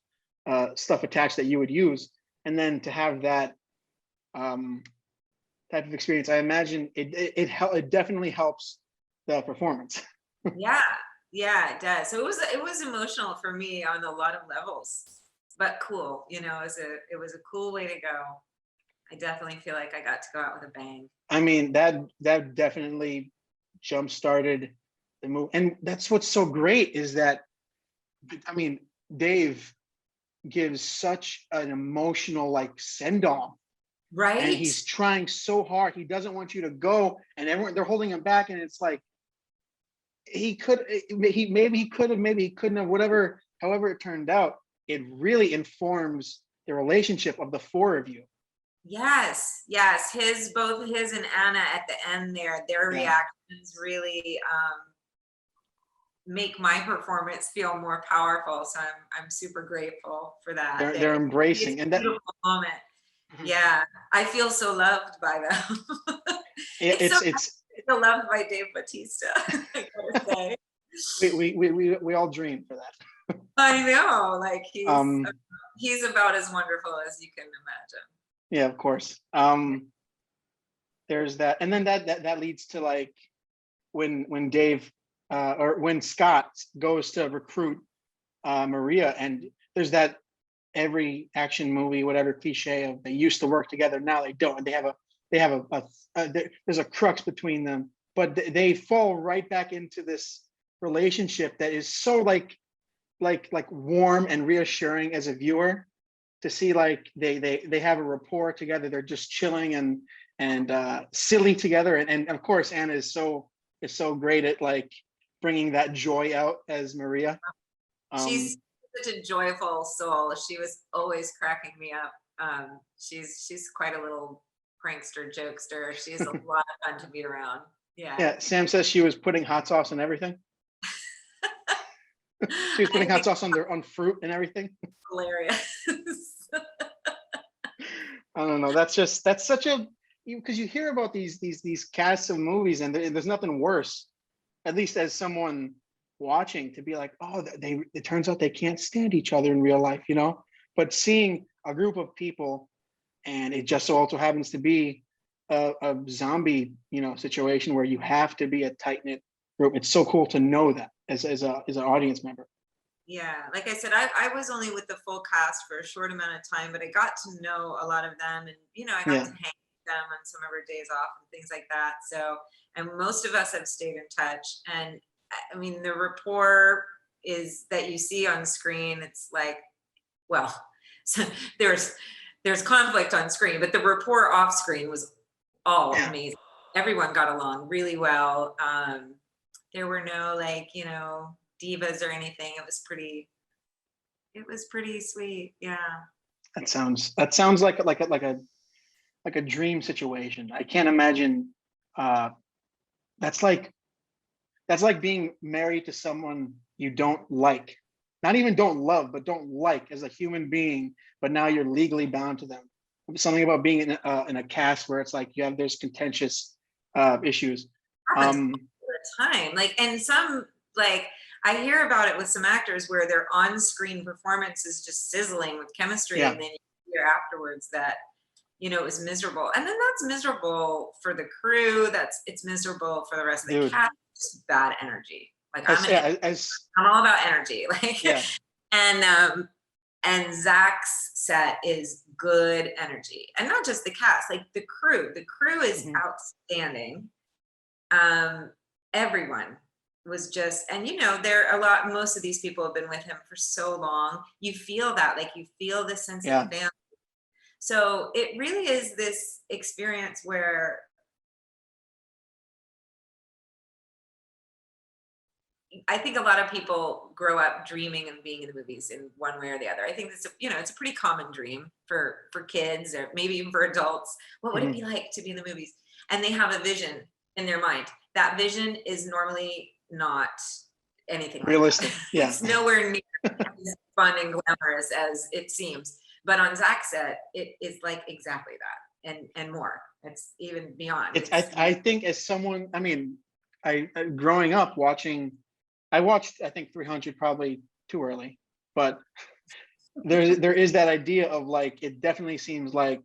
stuff attached that you would use, and then to have that um, type of experience, I imagine it definitely helps the performance. Yeah, yeah, it does. So it was emotional for me on a lot of levels, but cool. It was a cool way to go. I definitely feel like I got to go out with a bang. I mean that definitely jump started the move, and that's what's so great is that I mean Dave gives such an emotional like send off, and Right? he's trying so hard. He doesn't want you to go, and everyone they're holding him back, and it's like he could maybe he could have, maybe he couldn't have, whatever, however it turned out, it really informs the relationship of the four of you. Yes, yes. Both his and Anna at the end there, their Yeah, reactions really make my performance feel more powerful. So I'm super grateful for that. they're It's embracing, a and that beautiful moment. Yeah, I feel so loved by them. It's so nice it's to feel loved by Dave Bautista, I gotta say. we all dream for that. I know, like um he's about as wonderful as you can imagine. yeah, of course. There's that, and then that leads to like when Dave or when Scott goes to recruit Maria, and there's that every action movie, whatever cliche of they used to work together, now they don't, and they have there's a crux between them, but they fall right back into this relationship that is so like warm and reassuring as a viewer to see like they have a rapport together. They're just chilling and silly together, and of course Anna is so great at like bringing that joy out as Maria. She's um such a joyful soul. She was always cracking me up. She's quite a little prankster, jokester. She's a lot of fun to be around. Yeah. yeah, Sam says she was putting hot sauce on everything. She was I putting hot think sauce on fruit and everything. hilarious. I don't know. That's such a because you hear about these casts of movies, and there's nothing worse, at least as someone watching, to be like, oh, they it turns out they can't stand each other in real life, you know. But seeing a group of people, and it just so also happens to be a zombie, you know, situation where you have to be a tight knit group. It's so cool to know that as an audience member. Yeah, like I said, I was only with the full cast for a short amount of time, but I got to know a lot of them, and I got Yeah, to hang with them on some of our days off and things like that. So, and most of us have stayed in touch, and I mean, the rapport is that you see on screen. It's like, well, so there's conflict on screen, but the rapport off screen was all yeah, amazing. everyone got along really well. There were no like, divas or anything. It was pretty sweet. Yeah. That sounds like a dream situation. I can't imagine. Uh, that's like being married to someone you don't like, not even don't love, but don't like as a human being. But now you're legally bound to them. Something about being in a cast where it's like there's contentious issues. Happens all the time. Like, and some, like, I hear about it with some actors where their on-screen performance is just sizzling with chemistry, Yeah, and then you hear afterwards that it was miserable, and then that's miserable for the crew. It's miserable for the rest of the dude. cast. Just bad energy. Like, Yeah, as I'm all about energy. Like, yeah, and Zach's set is good energy, and not just the cast, like the crew. The crew is mhm, outstanding. Everyone was just, and most of these people have been with him for so long. You feel that, like, you feel this sense of yeah, family. So it really is this experience where I think a lot of people grow up dreaming of being in the movies in one way or the other. I think it's a pretty common dream for kids, or maybe even for adults. What would it mhm. be like to be in the movies? And they have a vision in their mind. That vision is normally not anything like that. Realistic. Yeah, It's nowhere near as fun and glamorous as it seems. But on Zach's set, it is like exactly that, and more. It's even beyond. it's I think as someone, I mean, growing up watching, I watched I think 300 probably too early, but there is that idea of like it definitely seems like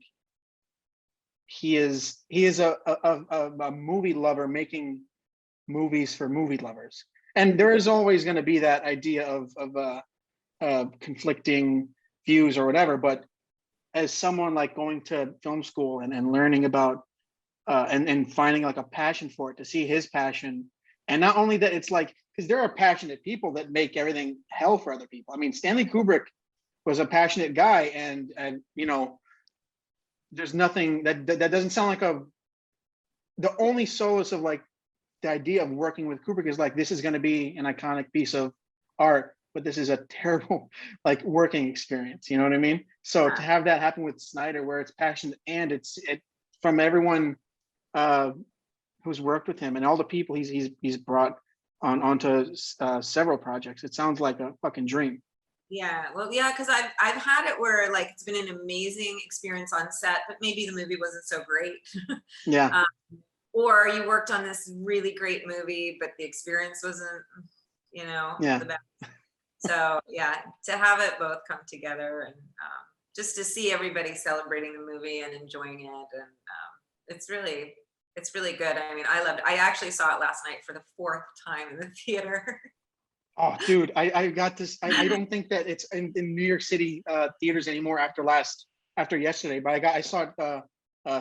he is a movie lover making movies for movie lovers, and there is always going to be that idea of conflicting views or whatever. But as someone like going to film school and learning about and finding like a passion for it, to see his passion, and not only that, it's like because there are passionate people that make everything hell for other people. I mean, Stanley Kubrick was a passionate guy, and there's nothing that doesn't sound like the only solace of like the idea of working with Kubrick is like this is going to be an iconic piece of art, but this is a terrible like working experience. You know what I mean? So to have that happen with Snyder, where it's passion and it from everyone uh, who's worked with him and all the people he's brought onto several projects, it sounds like a fucking dream. Yeah, well, yeah, because I've had it where like it's been an amazing experience on set, but maybe the movie wasn't so great. Yeah, um, or you worked on this really great movie, but the experience wasn't, yeah. the best. So yeah, to have it both come together, and just to see everybody celebrating the movie and enjoying it, and it's really good. I mean, I loved it. I actually saw it last night for the fourth time in the theater. Oh, dude, I got this. I don't think that it's in New York City theaters anymore after yesterday, but I saw it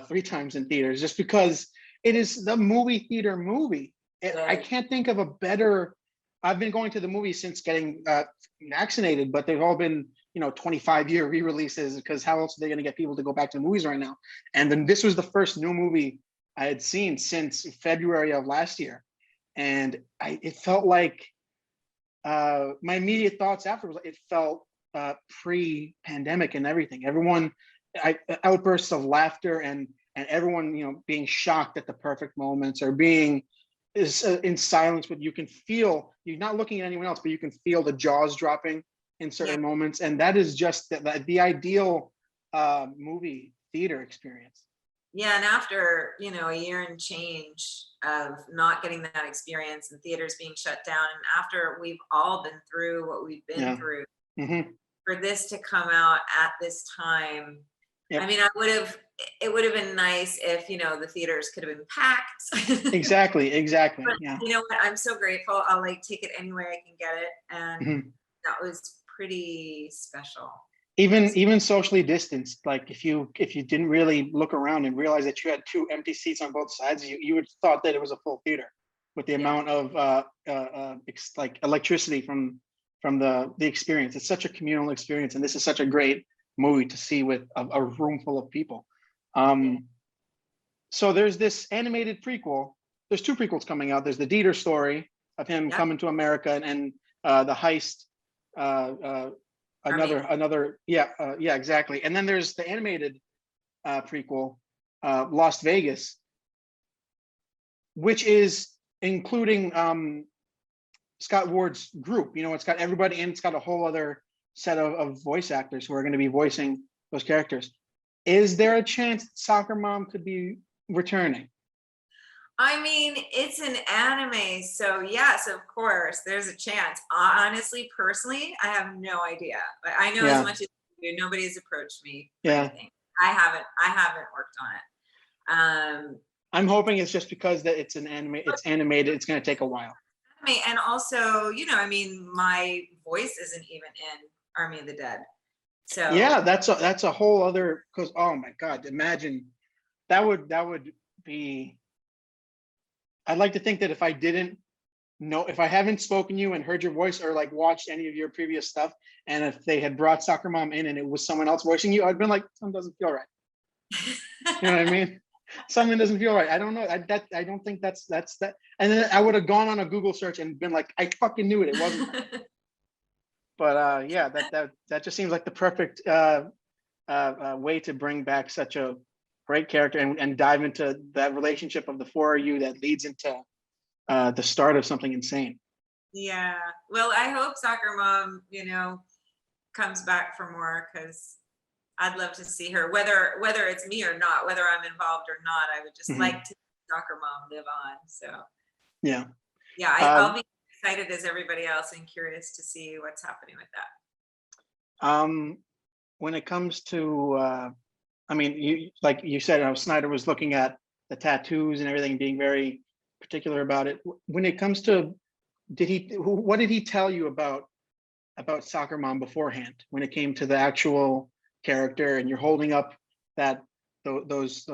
3 times in theaters just because it is the movie theater movie. I can't think of a better. I've been going to the movies since getting vaccinated, but they've all been 25-year re-releases because how else are they going to get people to go back to the movies right now? And then this was the first new movie I had seen since February of last year, and it felt like my immediate thoughts afterwards, it felt pre-pandemic and everything. Everyone, outbursts of laughter and everyone, being shocked at the perfect moments or being is in silence. But you can feel you're not looking at anyone else, but you can feel the jaws dropping in Yeah. certain moments, and that is just the ideal movie theater experience. Yeah, and after, a year and change of not getting that experience and theaters being shut down, and after we've all been through what we've been Yeah. through, Hmm. for this to come out at this time, I Yep. mean, it would have been nice if, the theaters could have been packed. Exactly. But Yeah. you know what? I'm so grateful. I'll like take it anywhere I can get it. And Mhm. that was pretty special. Even socially distanced, like if you didn't really look around and realize that you had 2 empty seats on both sides, you would thought that it was a full theater with the Yeah. amount of like electricity from the experience. It's such a communal experience, and this is such a great movie to see with a room full of people. Yeah. um So there's this animated prequel. There's two prequels coming out. There's the Dieter story of him Yep. coming to America and the heist. Another, yeah, exactly. And then there's the animated prequel, Las Vegas, which is including Scott Ward's group. You know, it's got everybody in. It's got a whole other set of voice actors who are going to be voicing those characters. Is there a chance Soccer Mom could be returning? I mean, it's an anime, so yes, of course, there's a chance. Honestly, personally, I have no idea. But I know as Yeah, much as you, nobody's approached me for yeah. anything. I haven't worked on it. I'm hoping it's just because that it's an anime. It's animated. It's going to take a while. And also, I mean, my voice isn't even in Army of the Dead. So Yeah, that's a whole other. Because oh my God, imagine that would be. I'd like to think that if I didn't know, if I haven't spoken to you and heard your voice or like watched any of your previous stuff, and if they had brought Soccer Mom in and it was someone else voicing you, I'd been like, something doesn't feel right. You know what I mean? Something doesn't feel right. I don't know. I don't think that's that. And then I would have gone on a Google search and been like, I fucking knew it. It wasn't. But yeah, that just seems like the perfect way to bring back such a great character and dive into that relationship of the four of you that leads into the start of something insane. Yeah. Well, I hope Soccer Mom, comes back for more, because I'd love to see her, whether it's me or not, whether I'm involved or not. I would just like to see Soccer Mom live on. So yeah, I'll be excited as everybody else and curious to see what's happening with that. when it comes to I mean, you like you said, Snyder was looking at the tattoos and everything, being very particular about it. When it comes to, what did he tell you about Soccer Mom beforehand when it came to the actual character, and you're holding up that those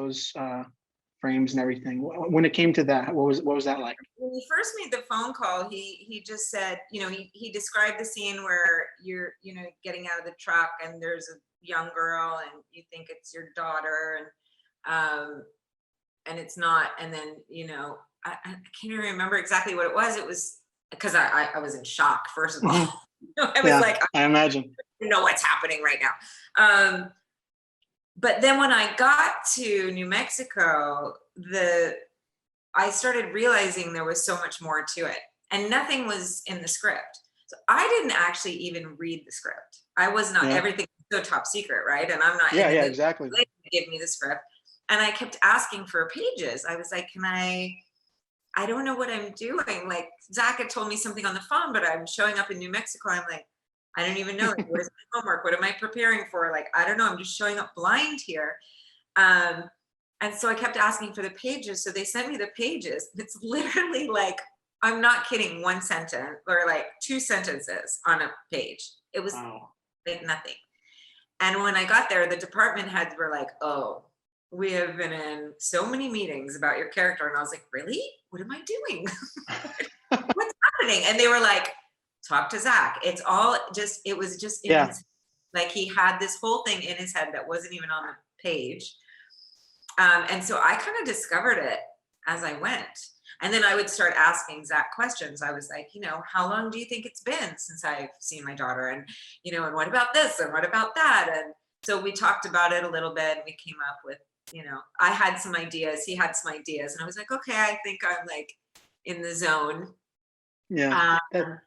frames and everything? When it came to that, what was that like? When he first made the phone call, he just said, he described the scene where you're, getting out of the truck and there's a young girl and you think it's your daughter, and it's not. And then, I can't even remember exactly what it was. It was because I was in shock, first of all. I was like, I imagine. don't know what's happening right now. But then when I got to New Mexico, I started realizing there was so much more to it, and nothing was in the script. So I didn't actually even read the script. I was not. Everything was so top secret, right? And I'm not. Yeah, exactly. They give me the script, and I kept asking for pages. I was like, I don't know what I'm doing. Like, Zack had told me something on the phone, but I'm showing up in New Mexico. I'm like, I don't even know. Like, what is my homework? What am I preparing for? Like, I don't know. I'm just showing up blind here. And so I kept asking for the pages. So they sent me the pages. It's literally like, I'm not kidding, one sentence or like two sentences on a page. It was like nothing. And when I got there, the department heads were like, oh, we have been in so many meetings about your character. And I was like, really? What am I doing? What's happening? And they were like, talk to Zack. It was just in his, like, he had this whole thing in his head that wasn't even on the page. And so I kind of discovered it as I went. And then I would start asking Zack questions. I was like, how long do you think it's been since I've seen my daughter? And, and what about this? And what about that? And so we talked about it a little bit, and we came up with, I had some ideas, he had some ideas, and I was like, okay, I think I'm like in the zone. Yeah. And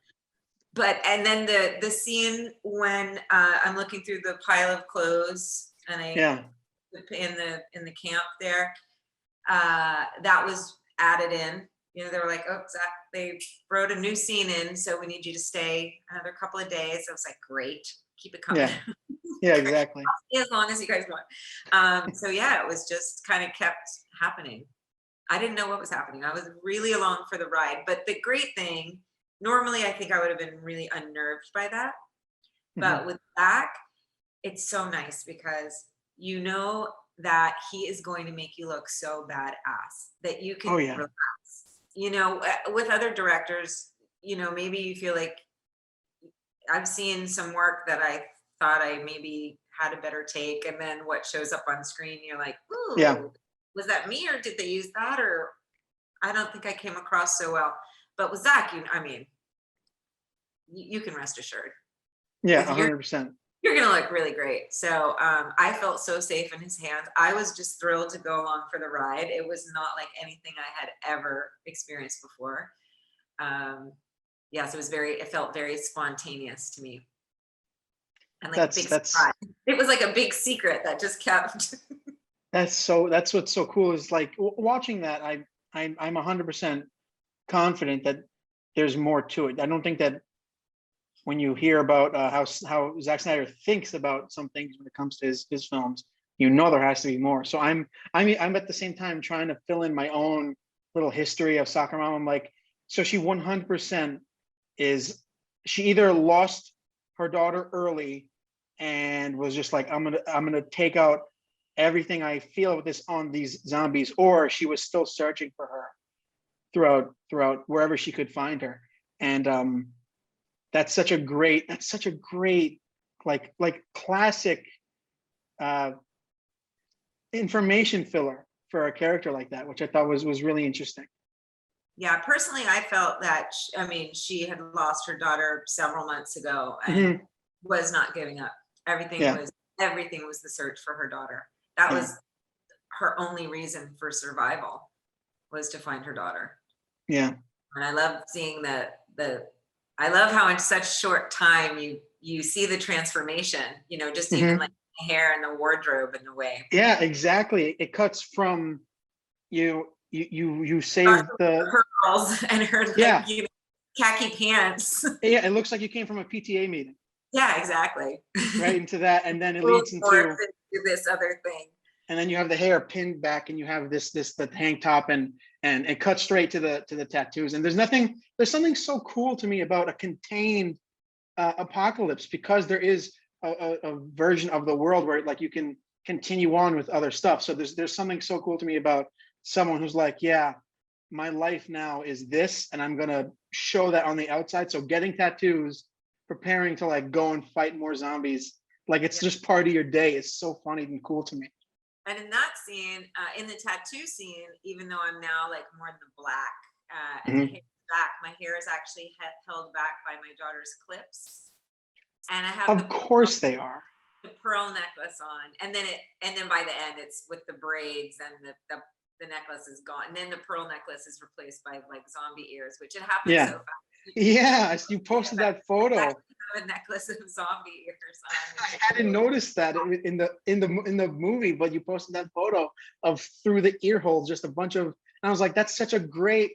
then the scene when I'm looking through the pile of clothes and in the camp there, that was added in. They were like, oh, Zack, they wrote a new scene in, so we need you to stay another couple of days. I was like, great, keep it coming. Yeah, exactly. As long as you guys want. So yeah, it was just kind of kept happening. I didn't know what was happening. I was really along for the ride. But the great thing, normally I think I would have been really unnerved by that. But with Zack, it's so nice because that he is going to make you look so badass that you can relax. With other directors, maybe you feel like, I've seen some work that I thought I maybe had a better take, and then what shows up on screen, you're like, ooh, was that me or did they use that? Or I don't think I came across so well. But with Zach, I mean, you can rest assured Yeah, with your 100%. you're gonna look really great. So I felt so safe in his hands. I was just thrilled to go along for the ride. It was not like anything I had ever experienced before. Yes, it felt very spontaneous to me and like a big That's surprise. It was like a big secret that just kept. that's what's so cool is like watching that. I'm 100% confident that there's more to it. I don't think that when you hear about how Zack Snyder thinks about some things when it comes to his films, you know there has to be more. So I'm at the same time trying to fill in my own little history of Soccer Mom. I'm like, so she 100% is, she either lost her daughter early and was just like, I'm gonna take out everything I feel with this on these zombies, or she was still searching for her throughout wherever she could find her. And that's such a great like classic uh information filler for a character like that, which I thought was really interesting. Yeah, personally, I felt that, I mean, she had lost her daughter several months ago and Hmm. was not giving up. Yeah, Everything was the search for her daughter. That yeah, was her only reason for survival, was to find her daughter. yeah. And I love seeing I love how in such short time you see the transformation, just even like Hmm. the hair and the wardrobe and the way. Yeah, exactly. It cuts from you Her save the, curls and her like, yeah, khaki pants. yeah, it looks like you came from a PTA meeting Yeah, exactly. right into that, and then it Full leads force into, into this other thing. and then you have the hair pinned back and you have this the tank top, and it cuts straight to the tattoos. And there's something so cool to me about a contained apocalypse, because there is a version of the world where like you can continue on with other stuff. So there's something so cool to me about someone who's like, yeah, my life now is this, and I'm gonna show that on the outside. So getting tattoos, preparing to like go and fight more zombies, like it's Yeah. just part of your day. It's so funny and cool to me. And in that scene, in the tattoo scene, even though I'm now like more in the black and the Mhm. hair back, my hair is actually held back by my daughter's clips, and I have Of course they are. the pearl necklace on, and then by the end, it's with the braids and the necklace is gone, and then the pearl necklace is replaced by like zombie ears, which it happens so Yeah, fast. yeah. You posted that I photo. actually have a necklace of zombie ears on. I hadn't noticed that in the movie, but you posted that photo of through the ear holes, just a bunch of, and I was like, that's such a great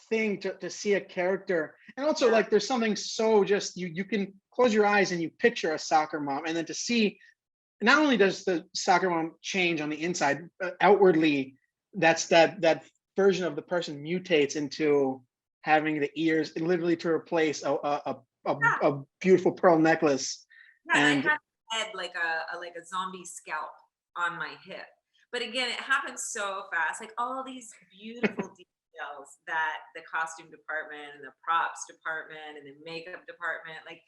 thing to see a character. And also Yeah, like there's something so just, you can close your eyes and you picture a soccer mom, and then to see not only does the soccer mom change on the inside, outwardly, that version of the person mutates into having the ears, literally to replace yeah, a beautiful pearl necklace. yeah. And I And had head like a zombie scalp on my hip. But again, it happens so fast. Like all these beautiful details that the costume department and the props department and the makeup department, like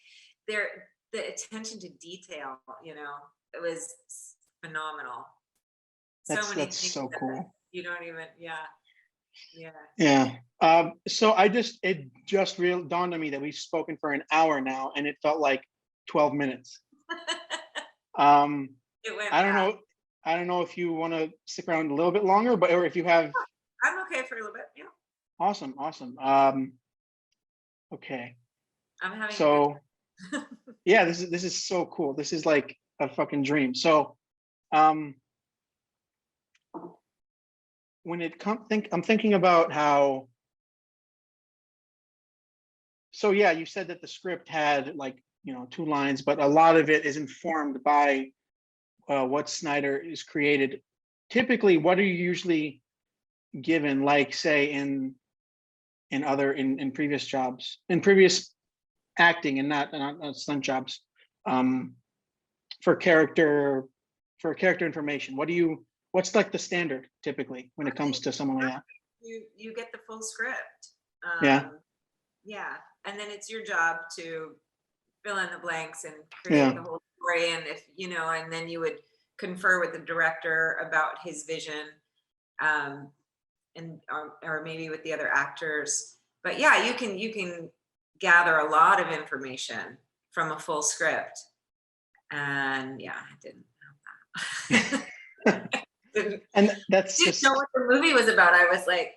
the attention to detail, it was phenomenal. So many that's things so that cool. you don't even, yeah, yeah. Yeah. So it just real dawned on me that we've spoken for an hour now, and it felt like 12 minutes. Um, It went I don't fast. know. I don't know if you want to stick around a little bit longer, but or if you have. I'm okay for a little bit. Yeah, Awesome, awesome. Okay. I'm having a good So time. yeah, this is so cool. This is like a fucking dream. So um when it come think I'm thinking about how, so yeah, you said that the script had like, two lines, but a lot of it is informed by what Snyder is created. Typically, what are you usually given, like say in other in previous jobs, in previous acting, and not stunt jobs, um, for character information? What's like the standard typically when I it think comes to someone like that? you get the full script. Yeah, Yeah, and then it's your job to fill in the blanks and create yeah, the whole story. And if and then you would confer with the director about his vision. and or maybe with the other actors. But yeah, you can gather a lot of information from a full script. And yeah, I didn't know that. didn't, And that's didn't know just, what the movie was about. I was like,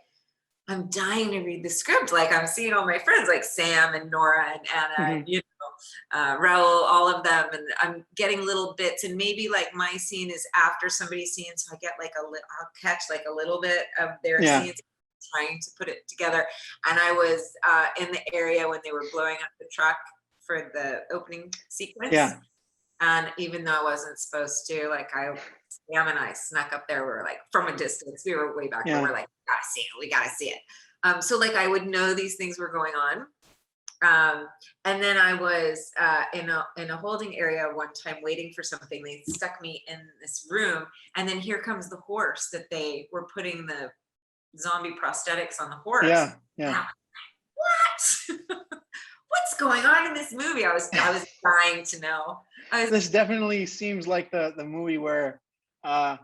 I'm dying to read the script. Like I'm seeing all my friends, like Sam and Nora and Anna, and mhm. Raul, all of them, and I'm getting little bits. And maybe like my scene is after somebody's scene, so I get like I'll catch like a little bit of their Yeah, scenes, trying to put it together. And I was in the area when they were blowing up the truck for the opening sequence. yeah, And even though I wasn't supposed to, like Sam and I snuck up there. We were like from a distance. We were way back, but yeah, we're like, gotta see it. We gotta see it. So like I would know these things were going on. And then I was in a holding area one time waiting for something. They stuck me in this room, and then here comes the horse that they were putting the zombie prosthetics on the horse. yeah, And yeah. I was like, what? What's going on in this movie? I was dying to know. This definitely seems like the movie where, I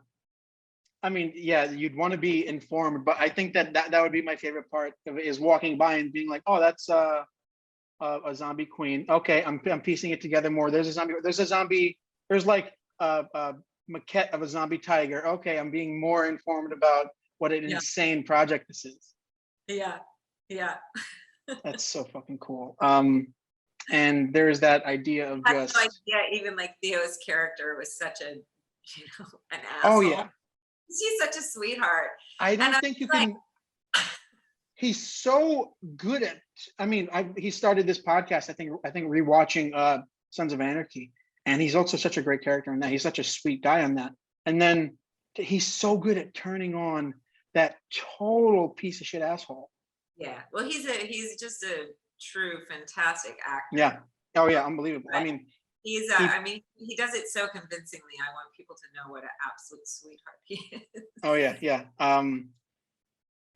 mean, yeah, you'd want to be informed, but I think that would be my favorite part of it, is walking by and being like, oh, that's a zombie queen. Okay, I'm piecing it together more. There's a zombie. There's like a maquette of a zombie tiger. Okay, I'm being more informed about what an Yeah, insane project this is. yeah, yeah. That's so fucking cool. And there's that idea of I had no just, idea even like Theo's character was such a, an oh asshole. yeah, She's such a sweetheart. I And don't I think you was like, can. He's so good at. I mean, he started this podcast. I think rewatching Sons of Anarchy, and he's also such a great character in that. He's such a sweet guy on that. And then he's so good at turning on that total piece of shit asshole. yeah, well, he's just a true fantastic Yeah. actor. Oh yeah, unbelievable. I But mean, he's, he. I mean, he does it so convincingly. I want people to know what an absolute sweetheart he is. Oh yeah, yeah.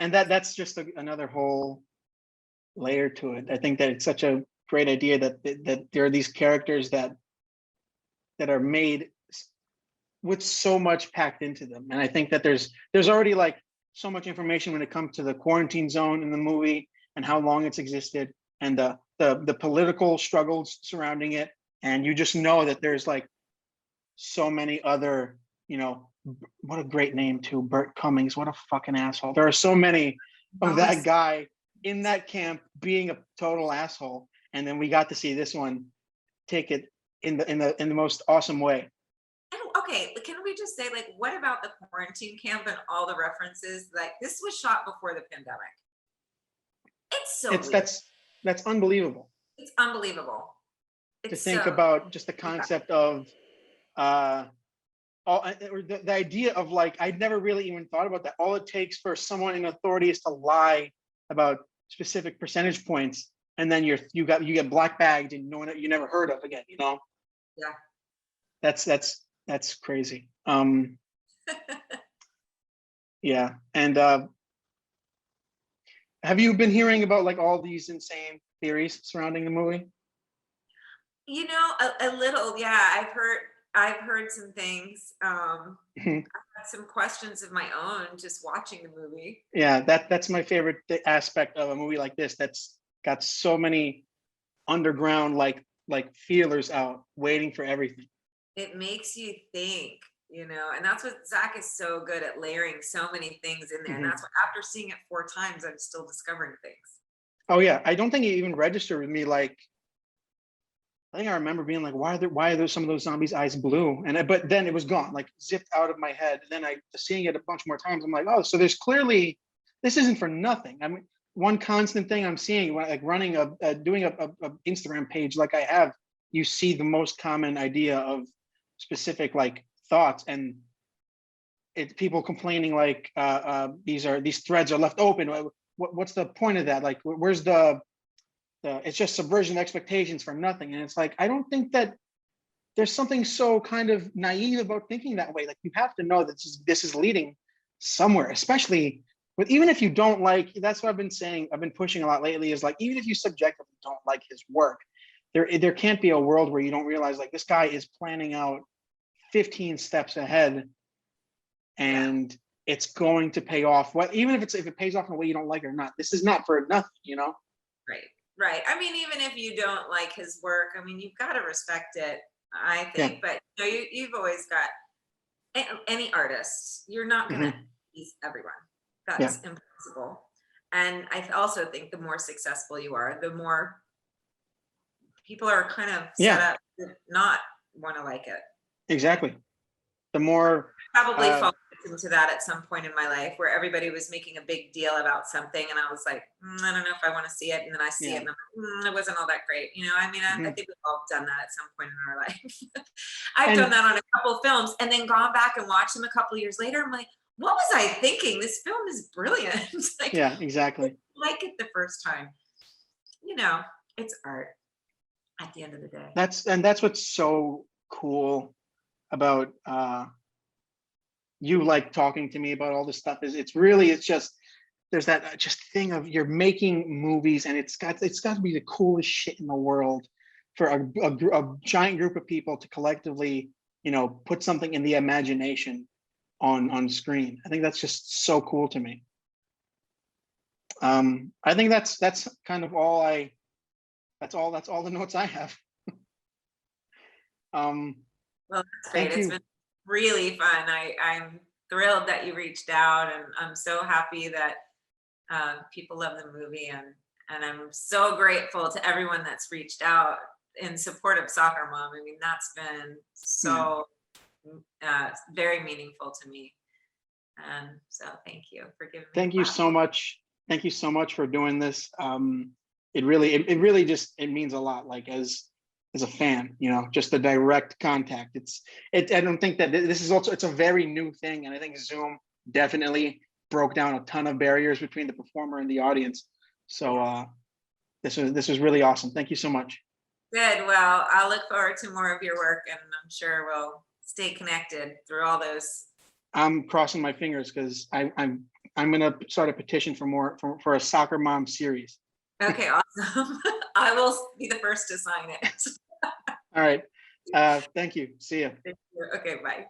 And that's just another whole layer to it. I think that it's such a great idea that there are these characters that are made with so much packed into them. And I think that there's already like so much information when it comes to the quarantine zone in the movie and how long it's existed, and the political struggles surrounding it. And you just know that there's like so many other, what a great name too, Bert Cummings. What a fucking asshole. There are so many of that guy in that camp being a total asshole. And then we got to see this one take it in the most awesome way. Okay, can we just say, like, what about the quarantine camp and all the references? Like, this was shot before the pandemic. It's so It's weird. that's unbelievable It's unbelievable. to It's think so, about, just the concept of all, or the idea of, like, I'd never really even thought about that. All it takes for someone in authority is to lie about specific percentage points, and then you get black bagged and no one you never heard of again. yeah. That's crazy. Yeah. And have you been hearing about like all these insane theories surrounding the movie? A little, yeah. I've heard some things. Mhm. I had some questions of my own just watching the movie. Yeah, that's my favorite aspect of a movie like this. That's got so many underground like feelers out waiting for everything. It makes you think, and that's what Zach is so good at, layering so many things in there. And Mhm. that's what, after seeing it 4 times, I'm still discovering things. Oh yeah, I don't think it even registered with me. Like, I think I remember being like, why are there some of those zombies' eyes blue? But then it was gone, like zipped out of my head. And then I seeing it a bunch more times, I'm like, oh, so there's clearly, this isn't for nothing. I mean, one constant thing I'm seeing, like running doing a Instagram page like I have, you see the most common idea of specific like thoughts, and it's people complaining like these threads are left open. What's the point of that? Like, where's it's just subversion of expectations for nothing. And it's like, I don't think that there's something so kind of naive about thinking that way. Like, you have to know that this is leading somewhere, especially with, even if you don't like, that's what I've been saying, I've been pushing a lot lately, is like, even if you subjectively don't like his work, there can't be a world where you don't realize like this guy is planning out 15 steps ahead, Yeah. and it's going to pay off. What, even if it pays off in a way you don't like or not, this is not for nothing, you know? Right, right. I mean, even if you don't like his work, I mean, you've got to respect it, I think. But you know, you've always got any artist. You're not gonna please everyone. That's impossible. And I also think the more successful you are, the more people are kind of set up to not want to like it. Exactly. The more Probably fall into that at some point in my life where everybody was making a big deal about something, and I was like, I don't know if I want to see it, and then I see it, and I'm like, it wasn't all that great, you know. I mean, I think we've all done that at some point in our life. I've done that on a couple of films, and then gone back and watched them a couple of years later. I'm like, what was I thinking? This film is brilliant. Like, yeah, exactly. I like it the first time. You know, it's art at the end of the day. That's what's so cool about you, like, talking to me about all this stuff. Is it's just there's that just thing of you're making movies, and it's got to be the coolest shit in the world for a giant group of people to collectively, you know, put something in the imagination on screen. I think that's just so cool to me. I think that's kind of all that's all the notes I have. Well, that's great. It's been really fun. I'm thrilled that you reached out, and I'm so happy that people love the movie, and I'm so grateful to everyone that's reached out in support of Soccer Mom. I mean, that's been so very meaningful to me. And so thank you for giving me Thank you so much. Thank you so much for doing this. It really just, it means a lot, like as a fan, you know, just the direct contact. I don't think that this is also, it's a very new thing. And I think Zoom definitely broke down a ton of barriers between the performer and the audience. So this was really awesome. Thank you so much. Good. Well, I'll look forward to more of your work, and I'm sure we'll stay connected through all those. I'm crossing my fingers because I'm gonna start a petition for more for a Soccer Mom series. Okay, awesome. I will be the first to sign it. All right. Thank you. See ya. Okay, bye.